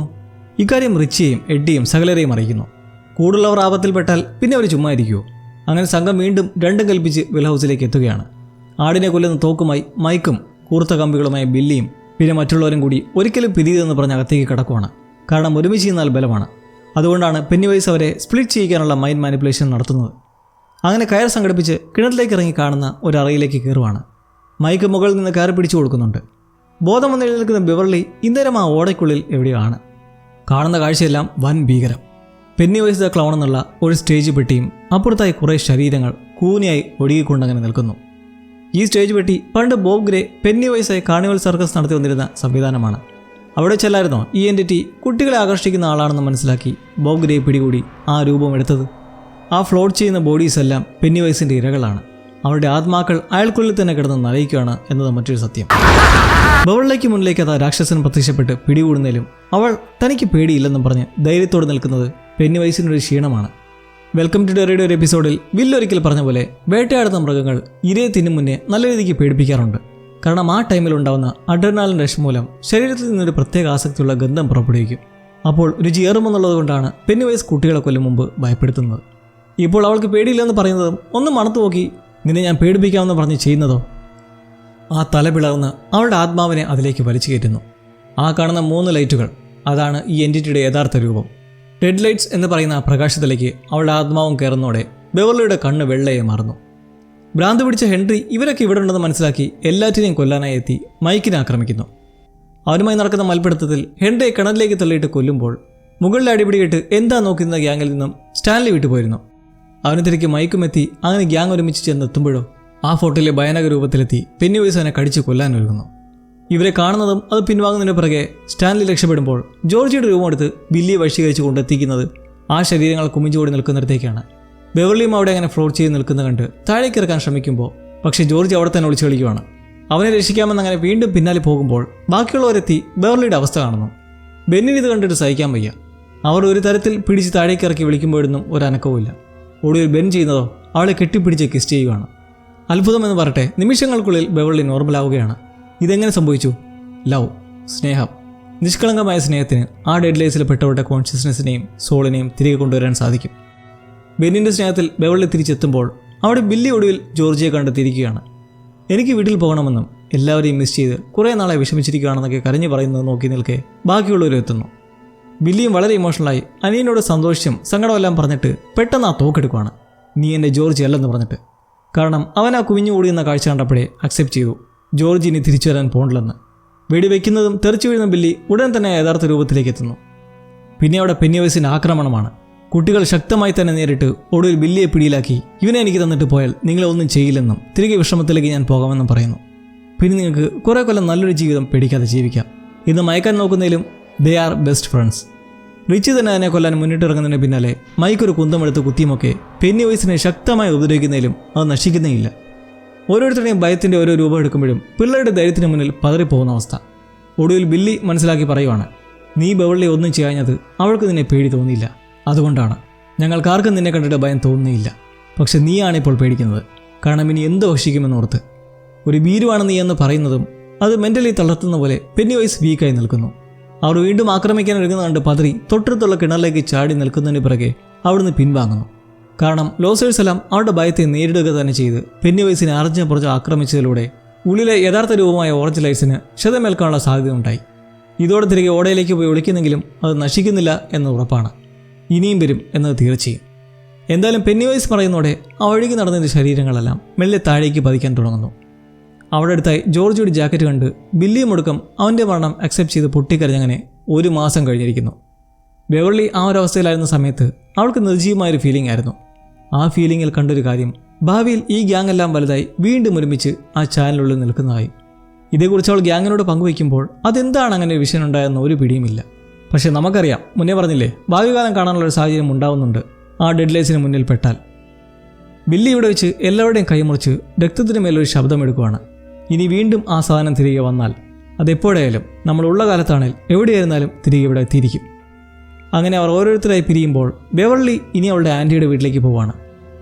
Speaker 1: ഇക്കാര്യം റിച്ചിയെയും എഡ്ഡിയും സകലരെയും അറിയിക്കുന്നു. കൂടുള്ളവർ ആപത്തിൽപ്പെട്ടാൽ പിന്നെ അവർ ചുമ്മാ ഇരിക്കുമോ? അങ്ങനെ സംഘം വീണ്ടും രണ്ടും കൽപ്പിച്ച് വിൽ ഹൗസിലേക്ക് എത്തുകയാണ്. ആടിനെ കൊല്ലുന്ന തോക്കുമായി മൈക്കും കൂർത്ത കമ്പികളുമായ ബില്ലിയും പിന്നെ മറ്റുള്ളവരും കൂടി ഒരിക്കലും പിരിയതെന്ന് പറഞ്ഞ് അകത്തേക്ക് കിടക്കുവാണ്. കാരണം ഒരുമിച്ച് നിന്നാൽ ബലമാണ്. അതുകൊണ്ടാണ് പെന്നിവൈസ് അവരെ സ്പ്ലിറ്റ് ചെയ്യിക്കാനുള്ള മൈൻഡ് മാനിപ്പുലേഷൻ നടത്തുന്നത്. അങ്ങനെ കയർ സംഘടിപ്പിച്ച് കിണറ്റിലേക്ക് ഇറങ്ങി കാണുന്ന ഒരറയിലേക്ക് കയറുവാണ്. മൈക്ക് മുകളിൽ നിന്ന് കയറി പിടിച്ചു കൊടുക്കുന്നുണ്ട്. ബോധം വന്ന് എഴുന്നേൽക്കുന്ന ബെവർലി ഇന്നേരം ആ ഓടയ്ക്കുള്ളിൽ എവിടെയാണ്. കാണുന്ന കാഴ്ചയെല്ലാം വൻ ഭീകരം. പെന്നിവൈസ് ദ ക്ലൗൺ എന്നുള്ള ഒരു സ്റ്റേജ് പെട്ടിയും അപ്പുറത്തായി കുറേ ശരീരങ്ങൾ കൂനിയായി ഒഴുകിക്കൊണ്ടങ്ങനെ നിൽക്കുന്നു. ഈ സ്റ്റേജ് പെട്ടി പണ്ട് ബോബ് ഗ്രേ പെന്നിവൈസായി കാർണിവൽ സർക്കസ് നടത്തി വന്നിരുന്ന സംവിധാനമാണ്. അവിടെ ചെല്ലായിരുന്നോ ഈ എൻറ്റിറ്റി കുട്ടികളെ ആകർഷിക്കുന്ന ആളാണെന്ന് മനസ്സിലാക്കി ബോബ് ഗ്രേ പിടികൂടി ആ രൂപം എടുത്തത്. ആ ഫ്ലോട്ട് ചെയ്യുന്ന ബോഡീസ് എല്ലാം പെന്നിവൈസിൻ്റെ ഇരകളാണ്. അവരുടെ ആത്മാക്കൾ അയാൾക്കുള്ളിൽ തന്നെ കിടന്ന് നരയിക്കുകയാണ് എന്നത് മറ്റൊരു സത്യം. ബവളിലേക്ക് മുന്നിലേക്ക് അത് രാക്ഷസൻ പ്രത്യക്ഷപ്പെട്ട് പിടികൂടുന്നതിലും അവൾ തനിക്ക് പേടിയില്ലെന്നും പറഞ്ഞ് ധൈര്യത്തോടെ നിൽക്കുന്നത് പെന്നിവൈസിനൊരു ക്ഷീണമാണ്. വെൽക്കം ടു ഡെറിയുടെ ഒരു എപ്പിസോഡിൽ വില്ലൊരിക്കൽ പറഞ്ഞ പോലെ വേട്ടയാടുന്ന മൃഗങ്ങൾ ഇരയെ തിന്നും മുന്നേ നല്ല രീതിക്ക് പേടിപ്പിക്കാറുണ്ട്. കാരണം ആ ടൈമിൽ ഉണ്ടാവുന്ന അഡ്രിനാലിൻ റഷ് മൂലം ശരീരത്തിൽ നിന്നൊരു പ്രത്യേക ആസക്തിയുള്ള ഗന്ധം പുറപ്പെടുവിക്കും. അപ്പോൾ രുചി ഏറുമെന്നുള്ളത് കൊണ്ടാണ് പെന്നിവൈസ് കുട്ടികളെ കൊല്ലും മുമ്പ് ഭയപ്പെടുത്തുന്നത്. ഇപ്പോൾ അവൾക്ക് പേടിയില്ലെന്ന് പറയുന്നതും ഒന്ന് മണത്തു നോക്കി നിന്നെ ഞാൻ പേടിപ്പിക്കാമെന്ന് പറഞ്ഞ് ചെയ്യുന്നതോ ആ തല പിളർന്ന് അവളുടെ ആത്മാവിനെ അതിലേക്ക് വലിച്ചു കയറ്റുന്നു. ആ കാണുന്ന 3 ലൈറ്റുകൾ അതാണ് ഈ എൻറ്റിറ്റിയുടെ യഥാർത്ഥ രൂപം. റെഡ് ലൈറ്റ്സ് എന്ന് പറയുന്ന ആ പ്രകാശത്തിലേക്ക് അവളുടെ ആത്മാവും കയറുന്നതോടെ ബെവർലിയുടെ കണ്ണ് വെള്ളയെ മാറുന്നു. ഭ്രാന്ത് പിടിച്ച ഹെൻറി ഇവരൊക്കെ ഇവിടെ ഉണ്ടെന്ന് മനസ്സിലാക്കി എല്ലാറ്റിനെയും കൊല്ലാനായി എത്തി മൈക്കിനെ ആക്രമിക്കുന്നു. അവനുമായി നടക്കുന്ന മൽപ്പിടുത്തത്തിൽ ഹെൻറിയെ കിണറിലേക്ക് തള്ളിയിട്ട് കൊല്ലുമ്പോൾ മുകളിലെ അടിപിടിയിട്ട് എന്താ നോക്കുന്ന ഗ്യാങ്ങിൽ നിന്നും സ്റ്റാൻലി വിട്ടുപോയിരുന്നു. അവന് തിരക്ക് മൈക്കുമെത്തി അങ്ങനെ ഗ്യാങ് ഒരുമിച്ച് ചെന്നെത്തുമ്പോഴോ ആ ഫോട്ടോയിലെ ഭയാനക രൂപത്തിലെത്തി പെന്നിവൈസ് അവനെ കടിച്ചു കൊല്ലാൻ ഒരുങ്ങുന്നു. ഇവരെ കാണുന്നതും അത് പിൻവാങ്ങുന്നതിന് പിറകെ സ്റ്റാൻലി രക്ഷപ്പെടുമ്പോൾ ജോർജിയുടെ രൂപമെടുത്ത് ബില്ലിയെ വശീകരിച്ച് കൊണ്ടെത്തിക്കുന്നത് ആ ശരീരങ്ങൾ കുമിഞ്ഞുകൂടി നിൽക്കുന്നിടത്തേക്കാണ്. ബെവർലിയും അവിടെ അങ്ങനെ ഫ്ലോർ ചെയ്ത് നിൽക്കുന്ന കണ്ട് താഴേക്ക് ഇറക്കാൻ ശ്രമിക്കുമ്പോൾ പക്ഷേ ജോർജ് അവിടെ തന്നെ ഒളിച്ചു കളിക്കുവാണ്. അവനെ രക്ഷിക്കാമെന്നങ്ങനെ വീണ്ടും പിന്നാലെ പോകുമ്പോൾ ബാക്കിയുള്ളവരെത്തി ബെവർലിയുടെ അവസ്ഥ കാണുന്നു. ബെന്നിന് ഇത് കണ്ടിട്ട് സഹിക്കാൻ വയ്യ. അവർ ഒരു തരത്തിൽ പിടിച്ച് താഴേക്ക് ഇറക്കി വിളിക്കുമ്പോഴൊന്നും ഒരനക്കവുമില്ല. ഒടുവിൽ ബെൻ ചെയ്യുന്നതോ അവളെ കെട്ടിപ്പിടിച്ച് കിസ് ചെയ്യുകയാണ്. അത്ഭുതമെന്ന് പറട്ടെ നിമിഷങ്ങൾക്കുള്ളിൽ ബെവർലി നോർമലാവുകയാണ്. ഇതെങ്ങനെ സംഭവിച്ചു? ലവ്, സ്നേഹം, നിഷ്കളങ്കമായ സ്നേഹത്തിന് ആ ഡെഡ് ലൈസിൽ പെട്ടവരുടെ കോൺഷ്യസ്നെസ്സിനെയും സോളിനെയും തിരികെ കൊണ്ടുവരാൻ സാധിക്കും. ബെന്നിൻ്റെ സ്നേഹത്തിൽ ബെവർലി തിരിച്ചെത്തുമ്പോൾ അവിടെ ബില്ലി ഒടുവിൽ ജോർജിയെ കണ്ടെത്തിയിരിക്കുകയാണ്. എനിക്ക് വീട്ടിൽ പോകണമെന്നും എല്ലാവരെയും മിസ് ചെയ്ത് കുറേ നാളെ വിഷമിച്ചിരിക്കുകയാണെന്നൊക്കെ കരഞ്ഞു പറയുന്നത് നോക്കി നിൽക്കെ ബാക്കിയുള്ളവരും എത്തുന്നു. ബില്ലിയും വളരെ ഇമോഷണലായി അനിയനോട് സന്തോഷം സങ്കടമെല്ലാം പറഞ്ഞിട്ട് പെട്ടെന്ന് ആ തോക്കെടുക്കുവാണ്. നീ എൻ്റെ ജോർജി അല്ലെന്ന് പറഞ്ഞിട്ട്. കാരണം അവൻ ആ കുവിഞ്ഞു കൂടിയെന്ന കാഴ്ച കണ്ടപ്പോഴേ അക്സെപ്റ്റ് ചെയ്തു ജോർജ് ഇനി തിരിച്ചു വരാൻ പോകണില്ലെന്ന്. വെടിവെക്കുന്നതും തെറിച്ചു വീഴുന്ന ബില്ലി ഉടൻ തന്നെ യഥാർത്ഥ രൂപത്തിലേക്ക് എത്തുന്നു. പിന്നെ അവിടെ പെന്നിവൈസിൻ്റെ ആക്രമണമാണ്. കുട്ടികൾ ശക്തമായി തന്നെ നേരിട്ട് ഒടുവിൽ ബില്ലിയെ പിടിയിലാക്കി ഇവനെ എനിക്ക് തന്നിട്ട് പോയാൽ നിങ്ങളെ ഒന്നും ചെയ്യില്ലെന്നും തിരികെ വിശ്രമത്തിലേക്ക് ഞാൻ പോകാമെന്നും പറയുന്നു. പിന്നെ നിങ്ങൾക്ക് കുറേ കൊല്ലം നല്ലൊരു ജീവിതം പേടിക്കാതെ ജീവിക്കാം. ഇന്ന് മയക്കാൻ നോക്കുന്നതിലും they are best friends. Richie തന്നെ അതിനെ കൊല്ലാൻ മുന്നിട്ടിറങ്ങുന്നതിന് പിന്നാലെ മൈക്കൊരു കുന്തമെടുത്ത് കുത്തിയുമൊക്കെ പെന്നിവൈസിനെ ശക്തമായി ഉപദ്രവിക്കുന്നതിലും അത് നശിക്കുന്നേയില്ല. ഓരോരുത്തരുടെയും ഭയത്തിൻ്റെ ഓരോ രൂപം എടുക്കുമ്പോഴും പിള്ളേരുടെ ധൈര്യത്തിന് മുന്നിൽ പതറിപ്പോകുന്ന അവസ്ഥ. ഒടുവിൽ ബില്ലി മനസ്സിലാക്കി പറയുവാണ്, നീ ബെവർലി ഒന്നും ചെയ്യാഞ്ഞത് അവൾക്ക് നിന്നെ പേടി തോന്നിയില്ല. അതുകൊണ്ടാണ് ഞങ്ങൾക്കാർക്കും നിന്നെ കണ്ടിട്ട് ഭയം തോന്നുന്നില്ല. പക്ഷെ നീയാണിപ്പോൾ പേടിക്കുന്നത്. കാരണം ഇനി എന്ത് ഭക്ഷിക്കുമെന്നോർത്ത്. ഒരു ഭീരുവാണ് നീ എന്ന് പറയുന്നതും അത് മെൻ്റലി തളർത്തുന്ന പോലെ പെന്നിവൈസ് വീക്കായി നിൽക്കുന്നു. അവർ വീണ്ടും ആക്രമിക്കാൻ ഒരുങ്ങുന്ന കണ്ട് പതറി തൊട്ടടുത്തുള്ള കിണറിലേക്ക് ചാടി നിൽക്കുന്നതിന് പിറകെ അവിടുന്ന് പിൻവാങ്ങുന്നു. കാരണം ലോസേഴ്സ് എല്ലാം അവരുടെ ഭയത്തെ നേരിടുക തന്നെ ചെയ്ത് പെന്നിവൈസിനെ അറിഞ്ഞ പുറച്ച് ആക്രമിച്ചതിലൂടെ ഉള്ളിലെ യഥാർത്ഥ രൂപമായ ഓറഞ്ച് ലൈറ്റ്സിന് ക്ഷതമേൽക്കാനുള്ള സാധ്യത ഉണ്ടായി. ഇതോടെ തിരികെ ഓടയിലേക്ക് പോയി ഒളിക്കുന്നെങ്കിലും അത് നശിക്കുന്നില്ല എന്നത് ഉറപ്പാണ്. ഇനിയും വരും എന്നത് തീർച്ചയും. എന്തായാലും പെന്നിവൈസ് പറയുന്നതോടെ ആ ഒഴുകി നടന്നതിൻ്റെ ശരീരങ്ങളെല്ലാം മെല്ലെ താഴേക്ക് പതിക്കാൻ തുടങ്ങുന്നു. അവിടെ അടുത്തായി ജോർജിയുടെ ജാക്കറ്റ് കണ്ട് ബില്ലിയും ഒടുക്കം അവൻ്റെ മരണം അക്സെപ്റ്റ് ചെയ്ത് പൊട്ടിക്കരഞ്ഞങ്ങനെ 1 മാസം കഴിഞ്ഞിരിക്കുന്നു. ബെവർലി ആ ഒരു അവസ്ഥയിലായിരുന്ന സമയത്ത് അവൾക്ക് നിർജീവമായൊരു ഫീലിംഗ് ആയിരുന്നു. ആ ഫീലിങ്ങിൽ കണ്ടൊരു കാര്യം, ഭാവിയിൽ ഈ ഗ്യാങ് എല്ലാം വലുതായി വീണ്ടും ഒരുമിച്ച് ആ ചാനലിനുള്ളിൽ നിൽക്കുന്നതായി. ഇതേക്കുറിച്ച് അവൾ ഗ്യാങ്ങിനോട് പങ്കുവയ്ക്കുമ്പോൾ അതെന്താണ് അങ്ങനെ ഒരു വിഷൻ ഉണ്ടായെന്ന് ഒരു പിടിയുമില്ല. പക്ഷേ നമുക്കറിയാം, മുന്നേ പറഞ്ഞില്ലേ, ഭാവി കാലം കാണാനുള്ളൊരു സാഹചര്യം ഉണ്ടാവുന്നുണ്ട് ആ ഡെഡ്ലൈൻസിന് മുന്നിൽ പെട്ടാൽ. ബില്ലി ഇവിടെ വെച്ച് എല്ലാവരുടെയും കൈമുറിച്ച് രക്തത്തിന് മേലൊരു ശബ്ദമെടുക്കുകയാണ്. ഇനി വീണ്ടും ആ സാധനം തിരികെ വന്നാൽ അതെപ്പോഴായാലും നമ്മളുള്ള കാലത്താണേൽ എവിടെയായിരുന്നാലും തിരികെ ഇവിടെ എത്തിയിരിക്കും. അങ്ങനെ അവർ ഓരോരുത്തരായി പിരിയുമ്പോൾ ബെവർലി ഇനി അവളുടെ ആൻറ്റിയുടെ വീട്ടിലേക്ക് പോവാണ്.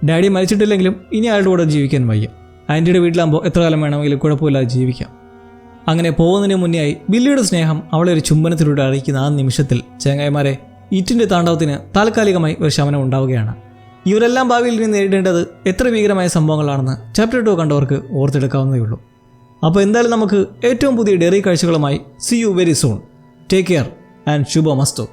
Speaker 1: ഡാഡി മരിച്ചിട്ടില്ലെങ്കിലും ഇനി അയാളുടെ കൂടെ ജീവിക്കാൻ വയ്യ. ആൻറ്റിയുടെ വീട്ടിലാകുമ്പോൾ എത്ര കാലം വേണമെങ്കിലും കുഴപ്പമില്ലാതെ ജീവിക്കാം. അങ്ങനെ പോകുന്നതിന് മുന്നേയായി ബില്ലിയുടെ സ്നേഹം അവളെ ഒരു ചുംബനത്തിലൂടെ അറിയിക്കുന്ന ആ നിമിഷത്തിൽ ചങ്ങായിമാരെ ഈറ്റിൻ്റെ താണ്ഡവത്തിന് താൽക്കാലികമായി ഒരു ശമനം ഉണ്ടാവുകയാണ്. ഇവരെല്ലാം ഭാവിയിൽ ഇനി നേരിടേണ്ടത് എത്ര ഭീകരമായ സംഭവങ്ങളാണെന്ന് ചാപ്റ്റർ 2 കണ്ടവർക്ക് ഓർത്തെടുക്കാവുന്നതേ ഉള്ളൂ. അപ്പോൾ എന്തായാലും നമുക്ക് ഏറ്റവും പുതിയ ഡെറി കാഴ്ചകളുമായി see you very soon. Take care and ശുഭമസ്തു.